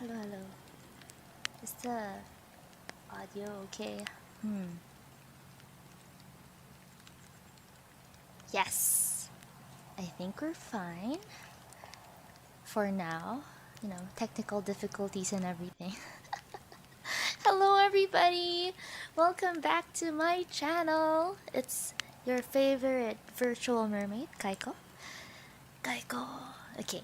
Hello, hello. Is the audio okay? Yes. I think we're fine. For now. You know, technical difficulties and everything. Hello, everybody! Welcome back to my channel. It's your favorite virtual mermaid, Kaiko. Kaiko. Okay.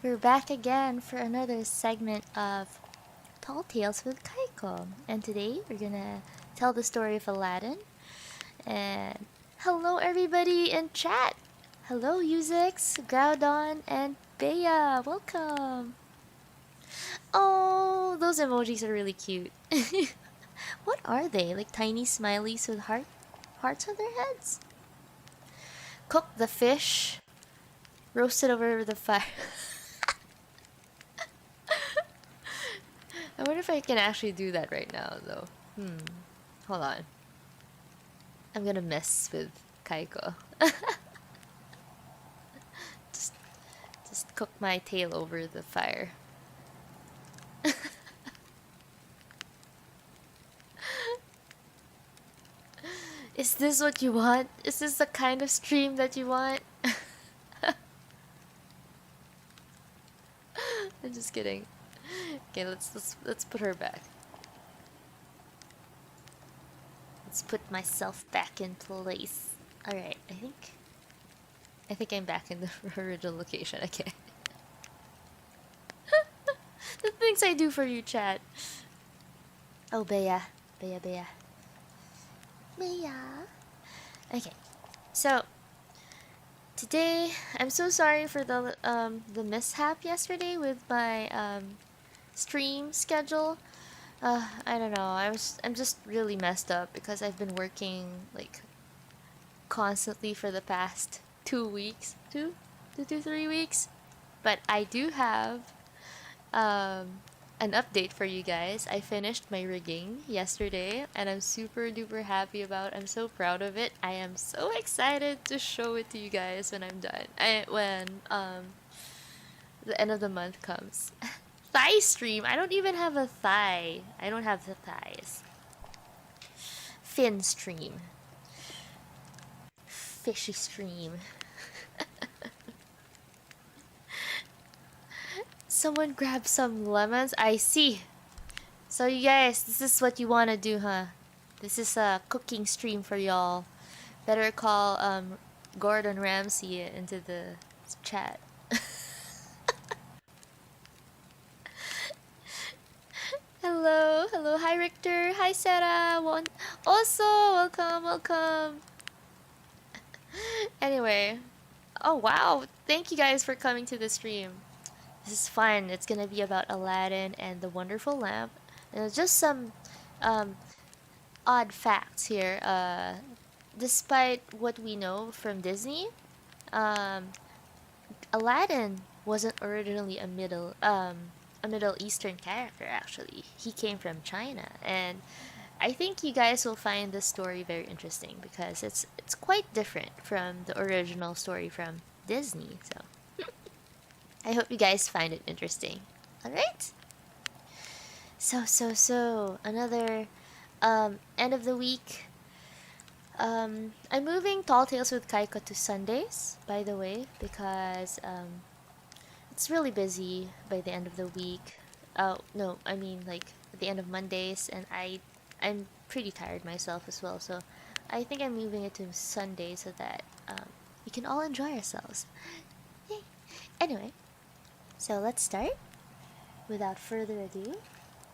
We're back again for another segment of Tall Tales with Kaiko. And today we're gonna tell the story of Aladdin. And hello everybody in chat! Hello Uzix, Groudon, and Bea! Welcome! Oh, those emojis are really cute. What are they? Like tiny smileys with hearts on their heads? Cook the fish. Roast it over the fire. I wonder if I can actually do that right now, though. Hold on. I'm gonna mess with Kaiko. just cook my tail over the fire. Is this what you want? Is this the kind of stream that you want? I'm just kidding. Okay, let's put her back. Let's put myself back in place. Alright, I think I'm back in the original location. Okay. The things I do for you, chat. Oh, Bea. Bea. Okay. So today, I'm so sorry for the mishap yesterday with my stream schedule. I don't know. I'm just really messed up because I've been working like constantly for the past 2 weeks, 3 weeks. But I do have an update for you guys. I finished my rigging yesterday and I'm super duper happy about it. I'm so proud of it. I am so excited to show it to you guys when I'm done. When the end of the month comes. Thigh stream. I don't even have a thigh. I don't have the thighs. Fin stream. Fishy stream. Someone grab some lemons. I see. So you guys, this is what you want to do, huh? This is a cooking stream for y'all. Better call Gordon Ramsay into the chat. Hello, hi Richter, hi Sarah, also welcome. Anyway, oh wow, thank you guys for coming to the stream. This is fun. It's gonna be about Aladdin and the Wonderful Lamp, and just some odd facts here. Despite what we know from Disney, Aladdin wasn't originally a Middle Eastern character. Actually, he came from China, and I think you guys will find this story very interesting because it's quite different from the original story from Disney. So I hope you guys find it interesting. All right. So another end of the week. I'm moving Tall Tales with Kaiko to Sundays, by the way, because it's really busy by the end of the week. Oh no, I mean like at the end of Mondays, and I'm pretty tired myself as well. So I think I'm moving it to Sunday so that we can all enjoy ourselves. Yay. Anyway, so let's start. Without further ado,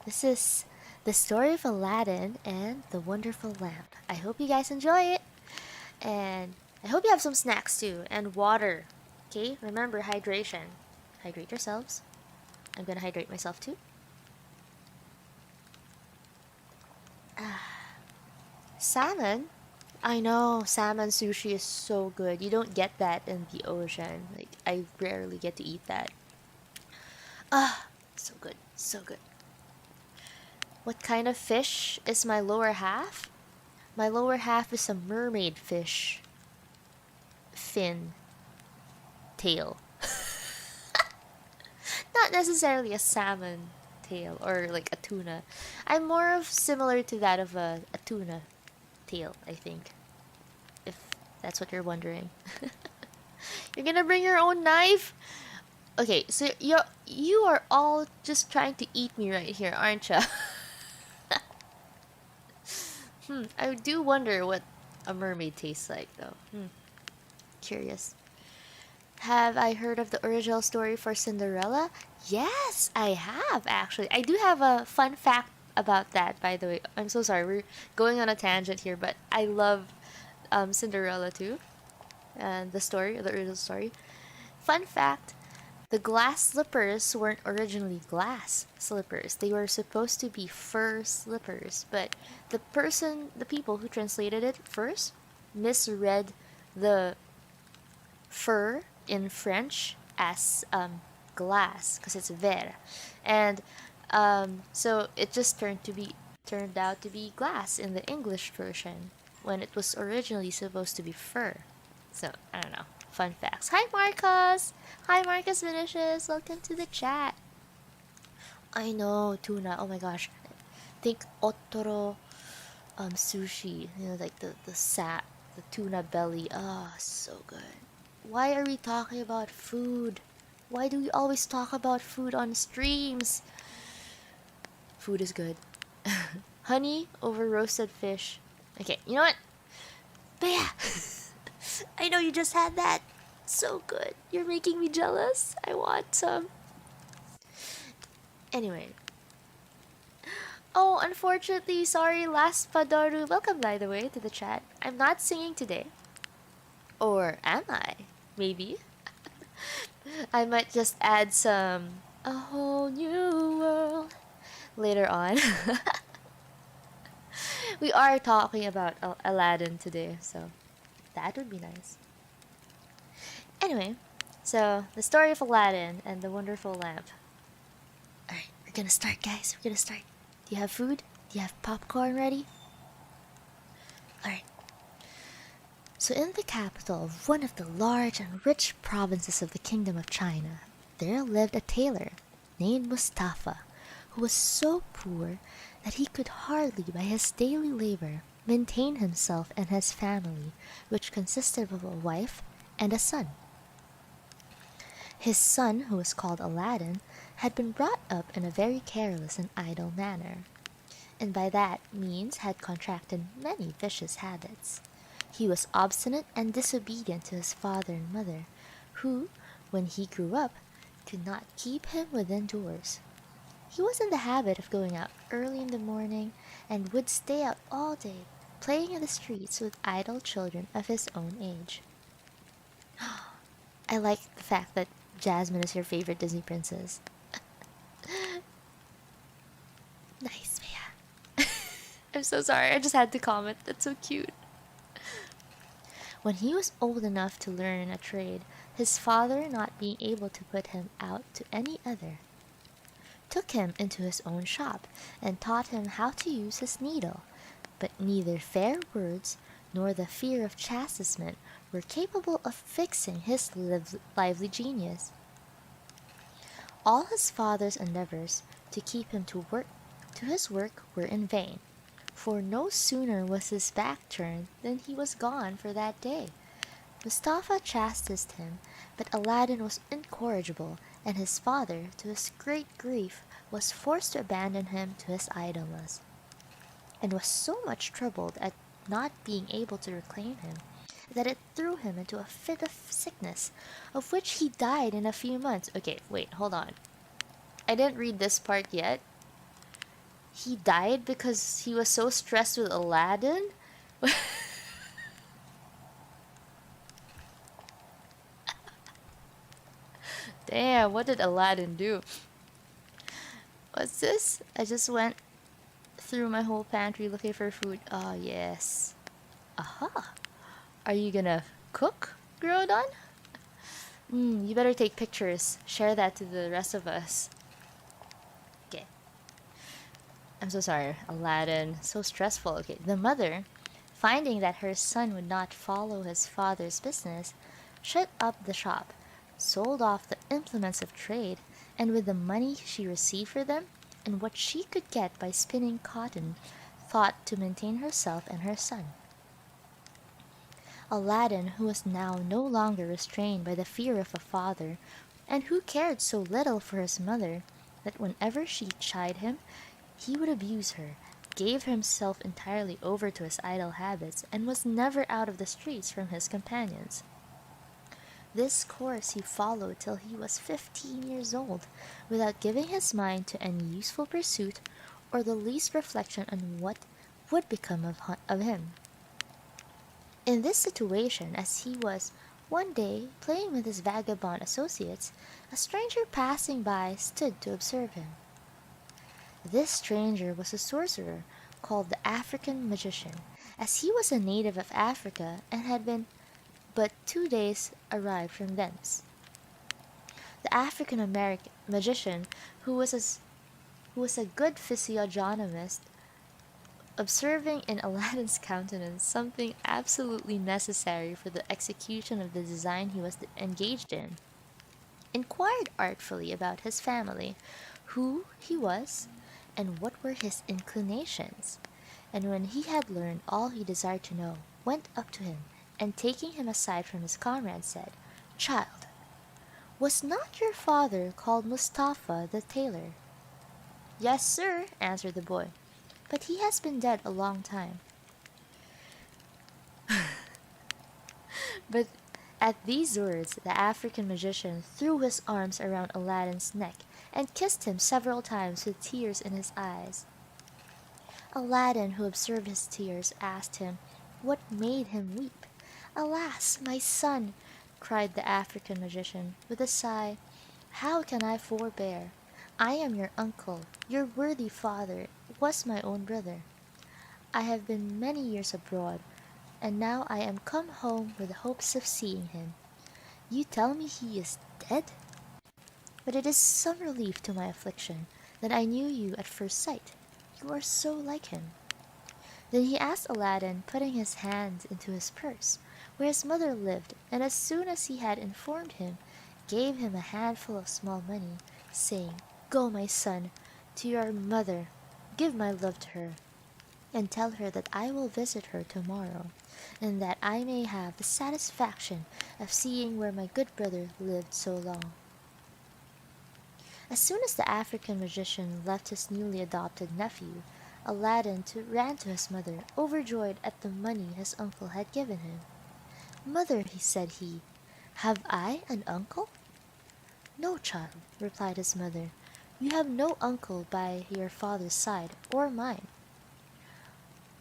this is the story of Aladdin and the Wonderful Lamp. I hope you guys enjoy it, and I hope you have some snacks too, and water. Okay, remember hydration. Hydrate yourselves. I'm gonna hydrate myself too. Salmon? I know, salmon sushi is so good. You don't get that in the ocean. Like, I rarely get to eat that. So good, so good. What kind of fish is my lower half? My lower half is a mermaid fish. Fin. Tail. not necessarily a salmon tail or like a tuna. I'm more of similar to that of a tuna tail, I think. If that's what you're wondering. You're gonna bring your own knife? Okay, so you are all just trying to eat me right here, aren't you? I do wonder what a mermaid tastes like, though. Curious. Have I heard of the original story for Cinderella? Yes, I have actually. I do have a fun fact about that, by the way. I'm so sorry, we're going on a tangent here, but I love Cinderella too, and the story, the original story. Fun fact: the glass slippers weren't originally glass slippers. They were supposed to be fur slippers, but the people who translated it first, misread the fur in French as glass because it's verre, and so it just turned out to be glass in the English version when it was originally supposed to be fur. So I don't know. Fun facts. Hi Marcus. Hi Marcus Vinicius. Welcome to the chat. I know tuna. Oh my gosh. Think otoro sushi. You know, like the tuna belly. Ah, so good. Why are we talking about food? Why do we always talk about food on streams? Food is good. Honey over roasted fish. Okay, you know what? Bea! I know you just had that. So good. You're making me jealous. I want some. Anyway. Oh, unfortunately, sorry, last Padaru. Welcome, by the way, to the chat. I'm not singing today. Or am I? Maybe. I might just add some A Whole New World later on. We are talking about Aladdin today, so that would be nice. Anyway, so the story of Aladdin and the wonderful lamp. Alright, we're gonna start, guys. We're gonna start. Do you have food? Do you have popcorn ready? Alright. So in the capital of one of the large and rich provinces of the Kingdom of China, there lived a tailor named Mustafa, who was so poor that he could hardly by his daily labor maintain himself and his family, which consisted of a wife and a son. His son, who was called Aladdin, had been brought up in a very careless and idle manner, and by that means had contracted many vicious habits. He was obstinate and disobedient to his father and mother, who, when he grew up, could not keep him within doors. He was in the habit of going out early in the morning and would stay out all day, playing in the streets with idle children of his own age. I like the fact that Jasmine is your favorite Disney princess. Nice, Mia. I'm so sorry, I just had to comment. That's so cute. When he was old enough to learn a trade, his father, not being able to put him out to any other, took him into his own shop and taught him how to use his needle, but neither fair words nor the fear of chastisement were capable of fixing his lively genius. All his father's endeavors to keep him to his work were in vain, for no sooner was his back turned than he was gone for that day. Mustafa chastised him, but Aladdin was incorrigible, and his father, to his great grief, was forced to abandon him to his idleness, and was so much troubled at not being able to reclaim him, that it threw him into a fit of sickness, of which he died in a few months. Okay, wait, hold on. I didn't read this part yet. He died because he was so stressed with Aladdin? Damn, what did Aladdin do? What's this? I just went through my whole pantry looking for food. Oh, yes. Aha. Are you gonna cook, Groudon? You better take pictures. Share that to the rest of us. Okay. I'm so sorry. Aladdin. So stressful. Okay. The mother, finding that her son would not follow his father's business, shut up the shop, sold off the implements of trade, and with the money she received for them, and what she could get by spinning cotton, thought to maintain herself and her son. Aladdin, who was now no longer restrained by the fear of a father, and who cared so little for his mother that whenever she chid him he would abuse her, gave himself entirely over to his idle habits, and was never out of the streets from his companions. This course he followed till he was 15 years old, without giving his mind to any useful pursuit, or the least reflection on what would become of him. In this situation, as he was one day playing with his vagabond associates, a stranger passing by stood to observe him. This stranger was a sorcerer called the African magician, as he was a native of Africa and had been but 2 days arrived from thence. The African American magician, who was a good physiognomist, observing in Aladdin's countenance something absolutely necessary for the execution of the design he was engaged in, inquired artfully about his family, who he was, and what were his inclinations, and when he had learned all he desired to know, went up to him, and taking him aside from his comrade, said, "Child, was not your father called Mustafa the tailor?" "Yes, sir," answered the boy, "but he has been dead a long time." But at these words the African magician threw his arms around Aladdin's neck and kissed him several times with tears in his eyes. Aladdin, who observed his tears, asked him what made him weep. "Alas, my son!" cried the African magician, with a sigh, "how can I forbear? I am your uncle. Your worthy father was my own brother. I have been many years abroad, and now I am come home with the hopes of seeing him. You tell me he is dead? But it is some relief to my affliction that I knew you at first sight. You are so like him." Then he asked Aladdin, putting his hand into his purse, where his mother lived, and as soon as he had informed him, gave him a handful of small money, saying, "Go, my son, to your mother, give my love to her, and tell her that I will visit her tomorrow, and that I may have the satisfaction of seeing where my good brother lived so long." As soon as the African magician left his newly adopted nephew, Aladdin ran to his mother, overjoyed at the money his uncle had given him. "Mother," said he, "have I an uncle?" "No, child," replied his mother, "you have no uncle by your father's side, or mine."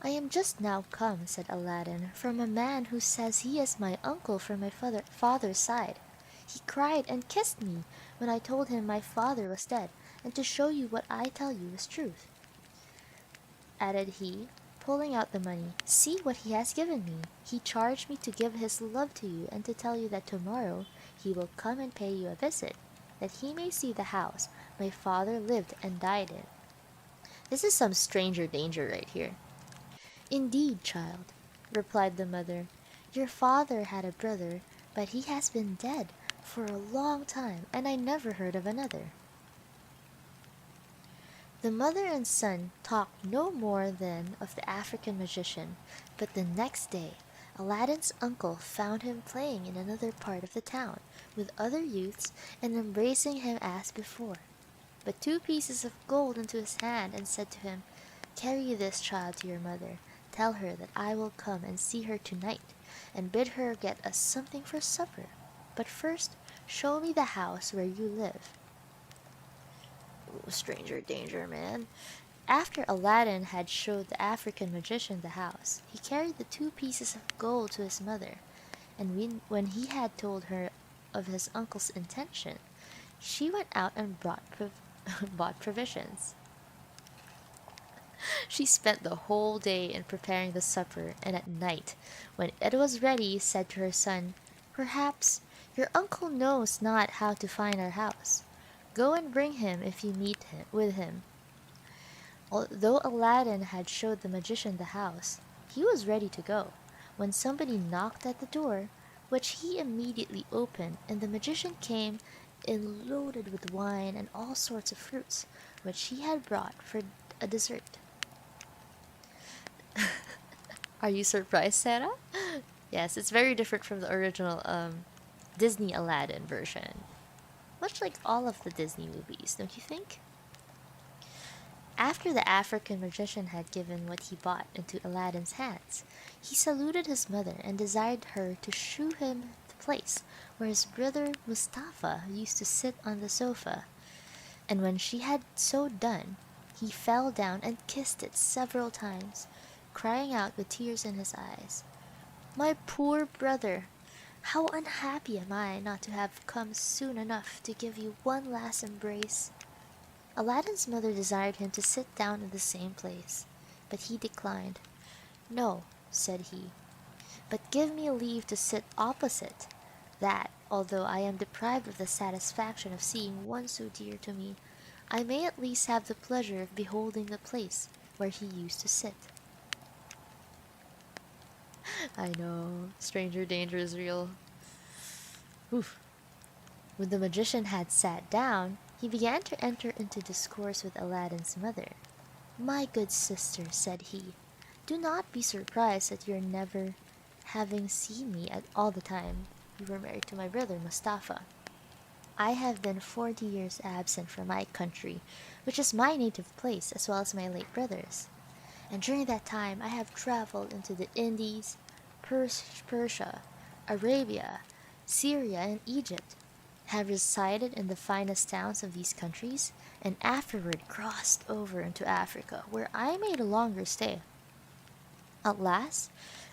"I am just now come," said Aladdin, "from a man who says he is my uncle from my father's side. He cried and kissed me when I told him my father was dead, and to show you what I tell you is truth," added he, pulling out the money, "see what he has given me. He charged me to give his love to you, and to tell you that tomorrow he will come and pay you a visit, that he may see the house my father lived and died in." This is some stranger danger right here. "Indeed, child," replied the mother, "your father had a brother, but he has been dead for a long time, and I never heard of another." The mother and son talked no more then of the African magician, but the next day Aladdin's uncle found him playing in another part of the town with other youths, and embracing him as before, put 2 pieces of gold into his hand, and said to him, "Carry this child to your mother. Tell her that I will come and see her tonight, and bid her get us something for supper. But first show me the house where you live." Ooh, stranger danger, man. After Aladdin had showed the African magician the house, he carried the 2 pieces of gold to his mother, and when he had told her of his uncle's intention, she went out and bought provisions. She spent the whole day in preparing the supper, and at night, when it was ready, said to her son, "Perhaps your uncle knows not how to find our house. Go and bring him if you meet with him." Although Aladdin had showed the magician the house, he was ready to go, when somebody knocked at the door, which he immediately opened, and the magician came and loaded with wine and all sorts of fruits, which he had brought for a dessert. Are you surprised, Sarah? Yes, it's very different from the original Disney Aladdin version. Much like all of the Disney movies, don't you think? After the African magician had given what he bought into Aladdin's hands, he saluted his mother and desired her to shew him the place where his brother Mustafa used to sit on the sofa. And when she had so done, he fell down and kissed it several times, crying out with tears in his eyes, "My poor brother! How unhappy am I not to have come soon enough to give you one last embrace!" Aladdin's mother desired him to sit down in the same place, but he declined. "No," said he, "but give me leave to sit opposite, that, although I am deprived of the satisfaction of seeing one so dear to me, I may at least have the pleasure of beholding the place where he used to sit." I know, stranger danger is real. Oof. When the magician had sat down, he began to enter into discourse with Aladdin's mother. "My good sister," said he, "do not be surprised at your never having seen me at all the time you were married to my brother Mustafa. I have been 40 years absent from my country, which is my native place as well as my late brother's. And during that time I have traveled into the Indies, Persia, Arabia, Syria, and Egypt, have resided in the finest towns of these countries, and afterward crossed over into Africa, where I made a longer stay. At last,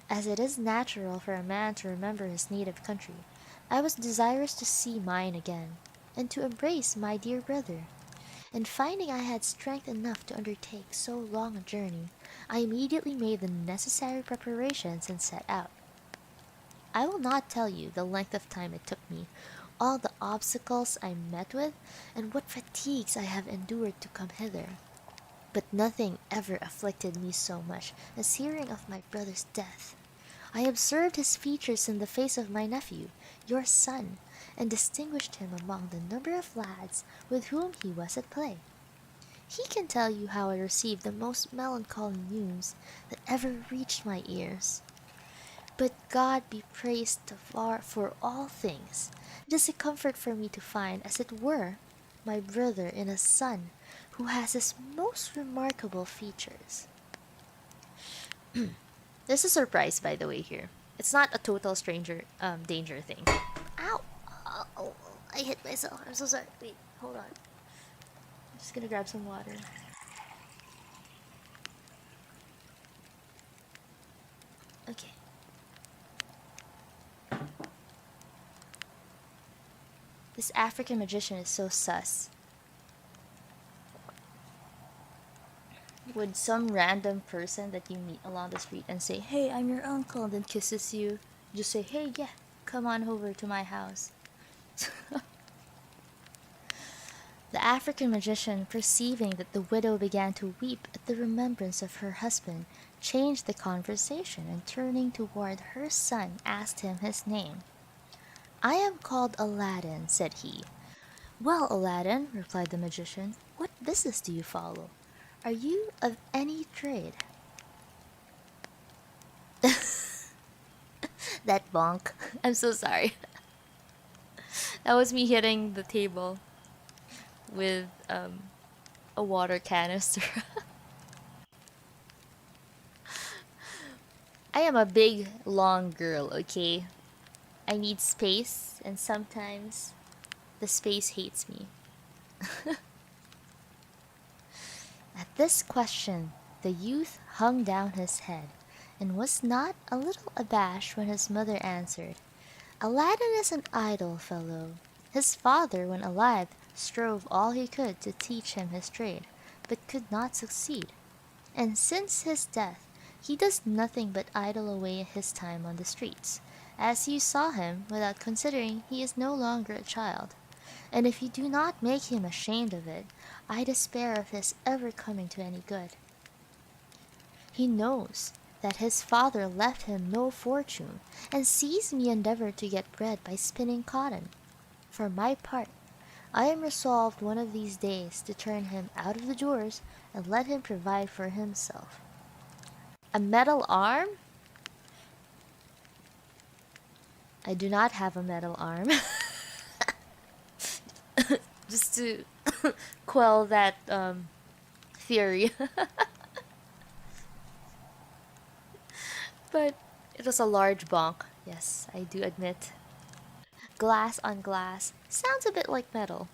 as it is natural for a man to remember his native country, I was desirous to see mine again, and to embrace my dear brother. And finding I had strength enough to undertake so long a journey, I immediately made the necessary preparations and set out. I will not tell you the length of time it took me, all the obstacles I met with, and what fatigues I have endured to come hither. But nothing ever afflicted me so much as hearing of my brother's death. I observed his features in the face of my nephew, your son, and distinguished him among the number of lads with whom he was at play. He can tell you how I received the most melancholy news that ever reached my ears. But God be praised for all things. It is a comfort for me to find, as it were, my brother in a son who has his most remarkable features. There's a surprise, by the way, here. It's not a total stranger danger thing. Ow! Oh, I hit myself. I'm so sorry. Wait, hold on. I'm just gonna grab some water. Okay. This African magician is so sus. Would some random person that you meet along the street and say, "Hey, I'm your uncle," and then kisses you, just say, "Hey, yeah, come on over to my house." The African magician, perceiving that the widow began to weep at the remembrance of her husband, changed the conversation, and turning toward her son, asked him his name. "I am called Aladdin," said he. "Well, Aladdin," replied the magician, "what business do you follow? Are you of any trade?" That bonk. I'm so sorry. That was me hitting the table with a water canister. I am a big, long girl, okay? I need space, and sometimes the space hates me. At this question, the youth hung down his head, and was not a little abashed when his mother answered, "Aladdin is an idle fellow. His father, when alive, strove all he could to teach him his trade, but could not succeed. And since his death, he does nothing but idle away his time on the streets, as you saw him, without considering he is no longer a child. And if you do not make him ashamed of it, I despair of his ever coming to any good. He knows that his father left him no fortune, and sees me endeavor to get bread by spinning cotton. For my part, I am resolved one of these days to turn him out of the doors and let him provide for himself. A metal arm? I do not have a metal arm. Just to quell that theory. But it was a large bonk. Yes, I do admit. Glass on glass sounds a bit like metal.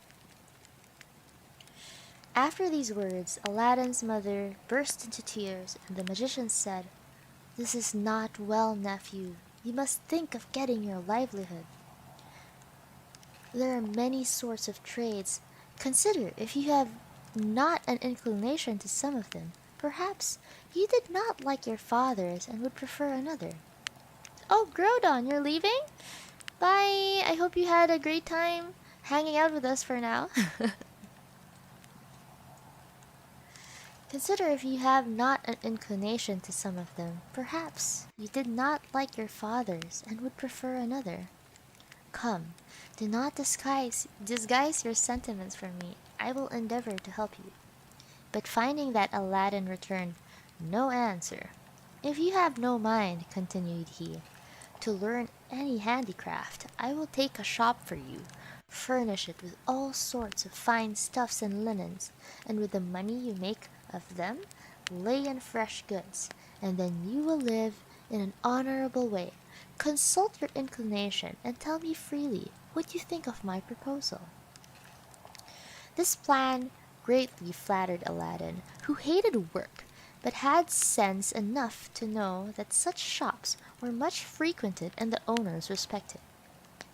After these words, Aladdin's mother burst into tears, and the magician said, "This is not well, nephew. You must think of getting your livelihood. There are many sorts of trades. Consider if you have not an inclination to some of them. Perhaps you did not like your father's and would prefer another." Oh, Groudon, you're leaving? Bye! I hope you had a great time hanging out with us for now. Consider if you have not an inclination to some of them. Perhaps you did not like your father's and would prefer another. Come, do not disguise your sentiments from me. I will endeavor to help you. But finding that Aladdin returned no answer, "If you have no mind," continued he, "to learn any handicraft, I will take a shop for you, furnish it with all sorts of fine stuffs and linens, and with the money you make of them, lay in fresh goods, and then you will live in an honorable way. Consult your inclination, and tell me freely what you think of my proposal." This plan greatly flattered Aladdin, who hated work, but had sense enough to know that such shops were much frequented and the owners respected.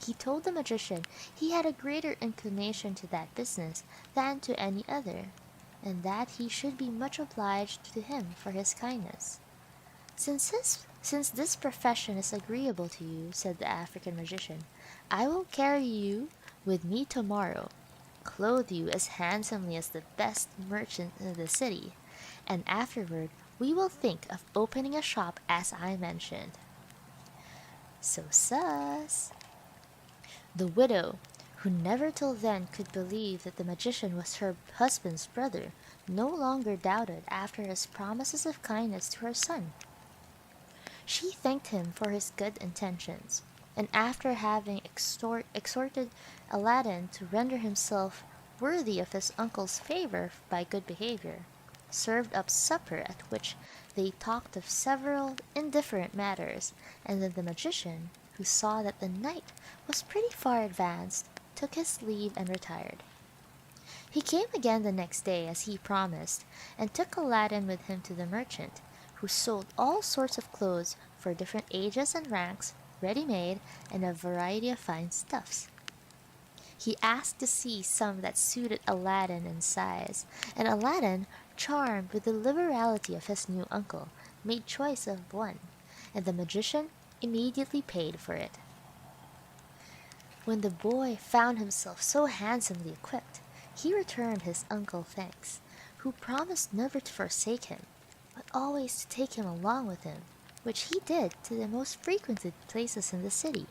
He told the magician he had a greater inclination to that business than to any other, and that he should be much obliged to him for his kindness. Since this profession is agreeable to you," said the African magician, "I will carry you with me tomorrow, clothe you as handsomely as the best merchant in the city, and afterward we will think of opening a shop as I mentioned." So sus! The widow, who never till then could believe that the magician was her husband's brother, no longer doubted after his promises of kindness to her son. She thanked him for his good intentions, and after having exhorted Aladdin to render himself worthy of his uncle's favor by good behavior, served up supper, at which they talked of several indifferent matters, and then the magician, who saw that the night was pretty far advanced, took his leave and retired. He came again the next day as he promised, and took Aladdin with him to the merchant, who sold all sorts of clothes for different ages and ranks, ready-made, and a variety of fine stuffs. He asked to see some that suited Aladdin in size, and Aladdin, charmed with the liberality of his new uncle, made choice of one, and the magician immediately paid for it. When the boy found himself so handsomely equipped, he returned his uncle thanks, who promised never to forsake him, but always to take him along with him, which he did to the most frequented places in the city,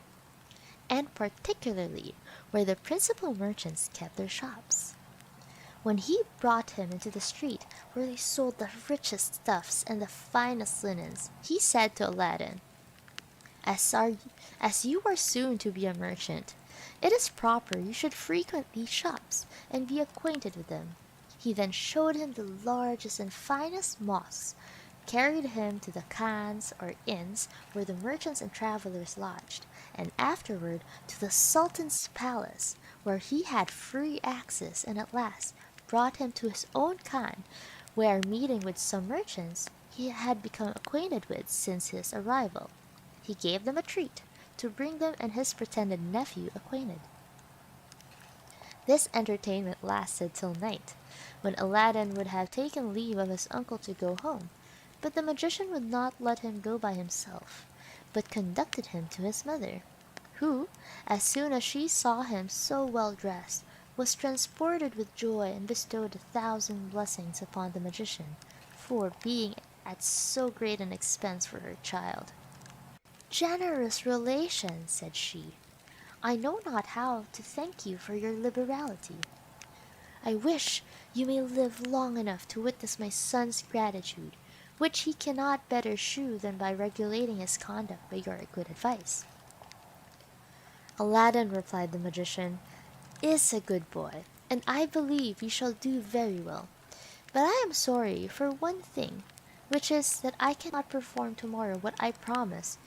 and particularly where the principal merchants kept their shops. When he brought him into the street where they sold the richest stuffs and the finest linens, he said to Aladdin, as you are soon to be a merchant, it is proper you should frequent these shops and be acquainted with them." He then showed him the largest and finest mosques, carried him to the khans or inns where the merchants and travelers lodged, and afterward to the Sultan's palace, where he had free access, and at last brought him to his own khan, where, meeting with some merchants he had become acquainted with since his arrival, he gave them a treat to bring them and his pretended nephew acquainted. This entertainment lasted till night, when Aladdin would have taken leave of his uncle to go home, but the magician would not let him go by himself, but conducted him to his mother, who, as soon as she saw him so well dressed, was transported with joy and bestowed 1,000 blessings upon the magician for being at so great an expense for her child. "Generous relation," said she, I know not how to thank you for your liberality. I wish you may live long enough to witness my son's gratitude, which he cannot better shew than by regulating his conduct by your good advice." "Aladdin," replied the magician, "is a good boy, and I believe you shall do very well. But I am sorry for one thing, which is that I cannot perform tomorrow what I promised,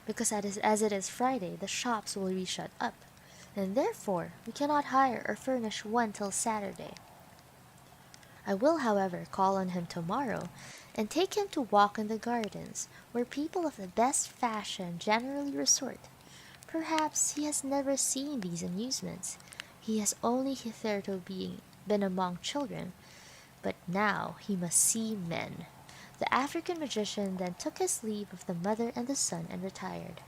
because as it is Friday, the shops will be shut up, and therefore we cannot hire or furnish one till Saturday. I will, however, call on him tomorrow, and take him to walk in the gardens, where people of the best fashion generally resort. Perhaps he has never seen these amusements. He has only hitherto been among children, but now he must see men." The African magician then took his leave of the mother and the son and retired.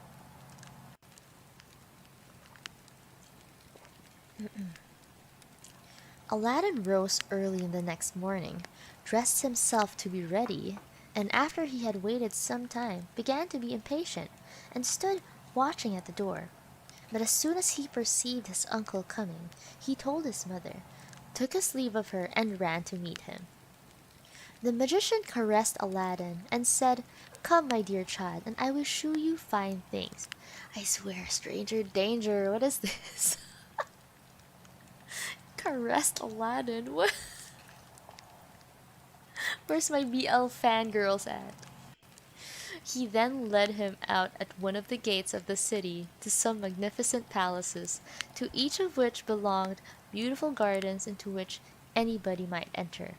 Aladdin rose early in the next morning, dressed himself to be ready, and after he had waited some time, began to be impatient, and stood watching at the door. But as soon as he perceived his uncle coming, he told his mother, took his leave of her, and ran to meet him. The magician caressed Aladdin and said, "Come, my dear child, and I will shew you fine things." I swear, stranger danger, what is this? Caressed Aladdin? What? Where's my BL fangirls at? He then led him out at one of the gates of the city to some magnificent palaces, to each of which belonged beautiful gardens into which anybody might enter.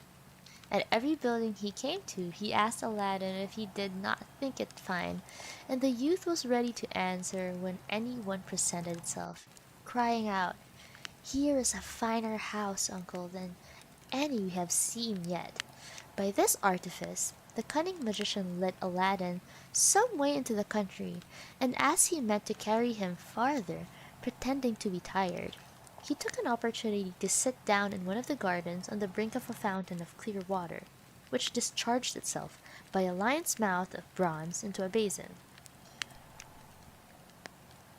At every building he came to, he asked Aladdin if he did not think it fine, and the youth was ready to answer when any one presented itself, crying out, "Here is a finer house, uncle, than any we have seen yet." By this artifice the cunning magician led Aladdin some way into the country, and as he meant to carry him farther, pretending to be tired, he took an opportunity to sit down in one of the gardens on the brink of a fountain of clear water, which discharged itself by a lion's mouth of bronze into a basin.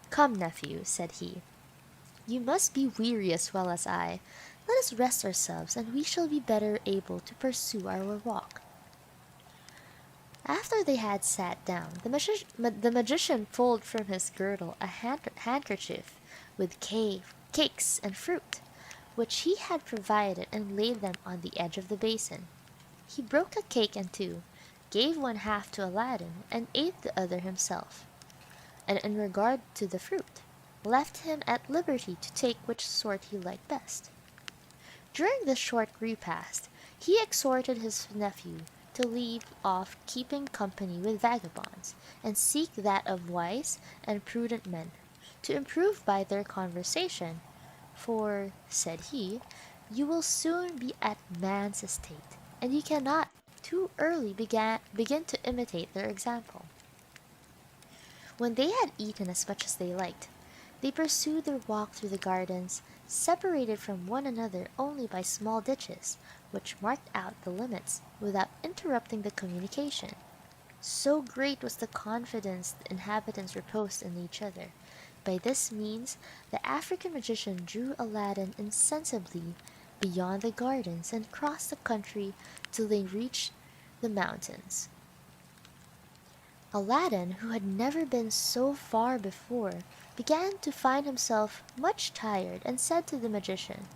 "Come, nephew," said he, "you must be weary as well as I. Let us rest ourselves, and we shall be better able to pursue our walk." After they had sat down, the magician pulled from his girdle a handkerchief with cakes and fruit, which he had provided, and laid them on the edge of the basin. He broke a cake in two, gave one half to Aladdin, and ate the other himself, and in regard to the fruit, left him at liberty to take which sort he liked best. During this short repast, he exhorted his nephew to leave off keeping company with vagabonds, and seek that of wise and prudent men, to improve by their conversation, "For," said he, "you will soon be at man's estate, and you cannot too early begin to imitate their example." When they had eaten as much as they liked, they pursued their walk through the gardens, separated from one another only by small ditches, which marked out the limits without interrupting the communication. So great was the confidence the inhabitants reposed in each other. By this means the African magician drew Aladdin insensibly beyond the gardens, and crossed the country till they reached the mountains. Aladdin, who had never been so far before, began to find himself much tired, and said to the magician,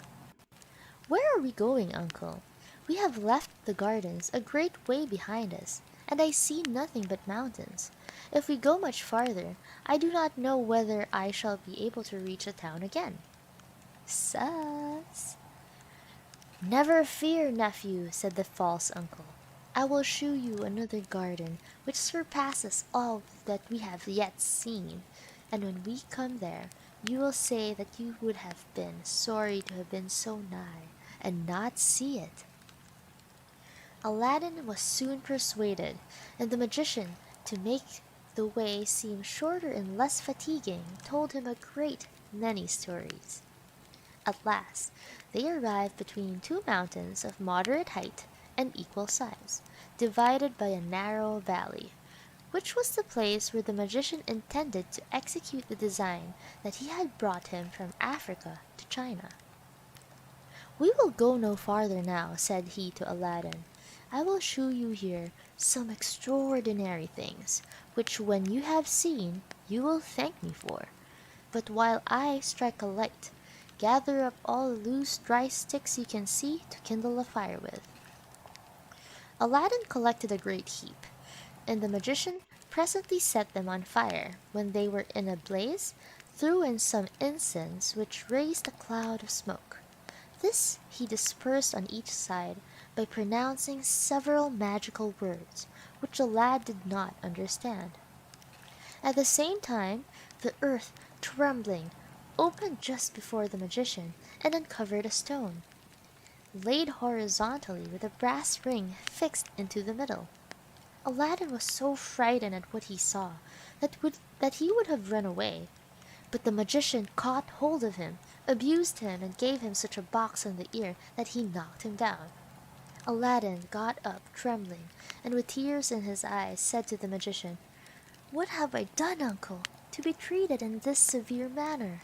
"Where are we going, uncle? We have left the gardens a great way behind us, and I see nothing but mountains. If we go much farther, I do not know whether I shall be able to reach the town again." "Sus!" "Never fear, nephew," said the false uncle. "I will shew you another garden which surpasses all that we have yet seen, and when we come there, you will say that you would have been sorry to have been so nigh, and not see it." Aladdin was soon persuaded, and the magician, to make the way seem shorter and less fatiguing, told him a great many stories. At last they arrived between two mountains of moderate height and equal size, divided by a narrow valley, which was the place where the magician intended to execute the design that he had brought him from Africa to China. "We will go no farther now," said he to Aladdin. "I will shew you here some extraordinary things, which when you have seen you will thank me for. But while I strike a light, gather up all the loose dry sticks you can see to kindle a fire with." Aladdin collected a great heap, and the magician presently set them on fire. When they were in a blaze, threw in some incense, which raised a cloud of smoke. This he dispersed on each side by pronouncing several magical words, which the lad did not understand. At the same time, the earth, trembling, opened just before the magician and uncovered a stone, laid horizontally with a brass ring fixed into the middle. Aladdin was so frightened at what he saw that he would have run away, but the magician caught hold of him, abused him, and gave him such a box on the ear that he knocked him down. Aladdin got up trembling, and with tears in his eyes said to the magician, "What have I done, uncle, to be treated in this severe manner?"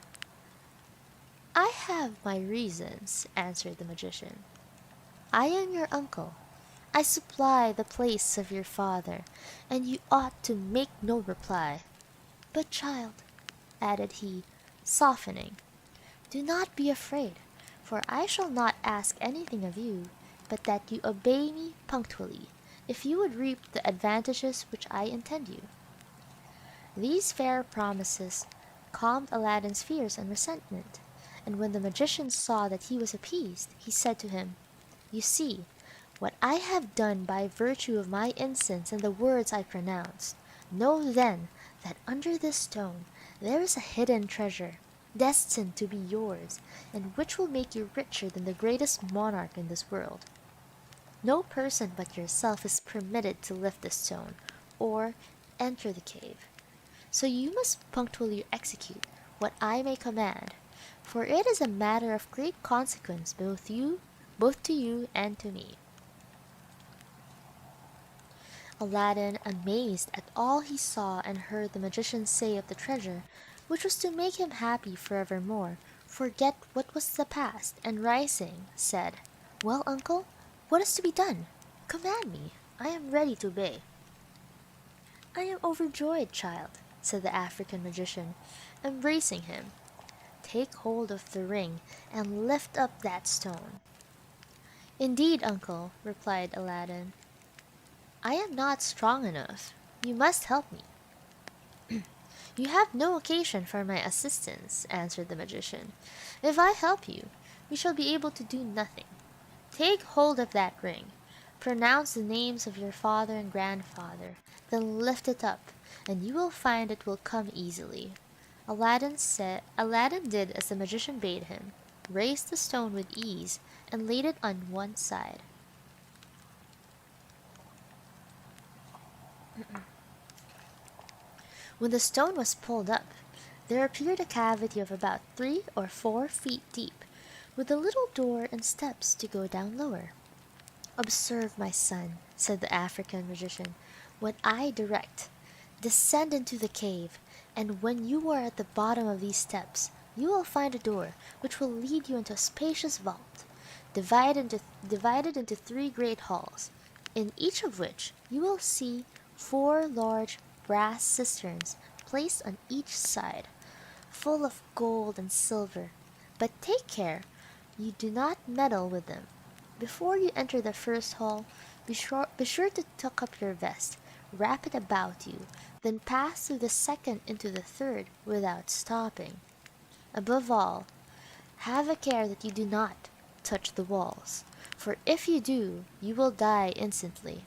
"I have my reasons," answered the magician. "I am your uncle. I supply the place of your father, and you ought to make no reply. But, child," added he, softening, "do not be afraid, for I shall not ask anything of you, but that you obey me punctually, if you would reap the advantages which I intend you." These fair promises calmed Aladdin's fears and resentment, and when the magician saw that he was appeased, he said to him, "You see what I have done by virtue of my incense and the words I pronounced. Know then that under this stone there is a hidden treasure, destined to be yours, and which will make you richer than the greatest monarch in this world. No person but yourself is permitted to lift the stone, or enter the cave. So you must punctually execute what I may command, for it is a matter of great consequence both to you and to me." Aladdin, amazed at all he saw and heard the magician say of the treasure, which was to make him happy forevermore, forget what was the past, and rising, said, "Well, uncle, what is to be done? Command me. I am ready to obey." "I am overjoyed, child," said the African magician, embracing him. "Take hold of the ring and lift up that stone." "Indeed, uncle," replied Aladdin, "I am not strong enough. You must help me." "You have no occasion for my assistance," answered the magician. "If I help you, we shall be able to do nothing. Take hold of that ring, pronounce the names of your father and grandfather, then lift it up, and you will find it will come easily." Aladdin did as the magician bade him, raised the stone with ease, and laid it on one side. When the stone was pulled up, there appeared a cavity of about 3 or 4 feet deep, with a little door and steps to go down lower. "Observe, my son," said the African magician, "what I direct. Descend into the cave, and when you are at the bottom of these steps, you will find a door which will lead you into a spacious vault, divided into 3 great halls, in each of which you will see 4 large brass cisterns placed on each side, full of gold and silver. But take care you do not meddle with them. Before you enter the first hall, be sure to tuck up your vest, wrap it about you, then pass through the second into the third without stopping. Above all, have a care that you do not touch the walls, for if you do, you will die instantly.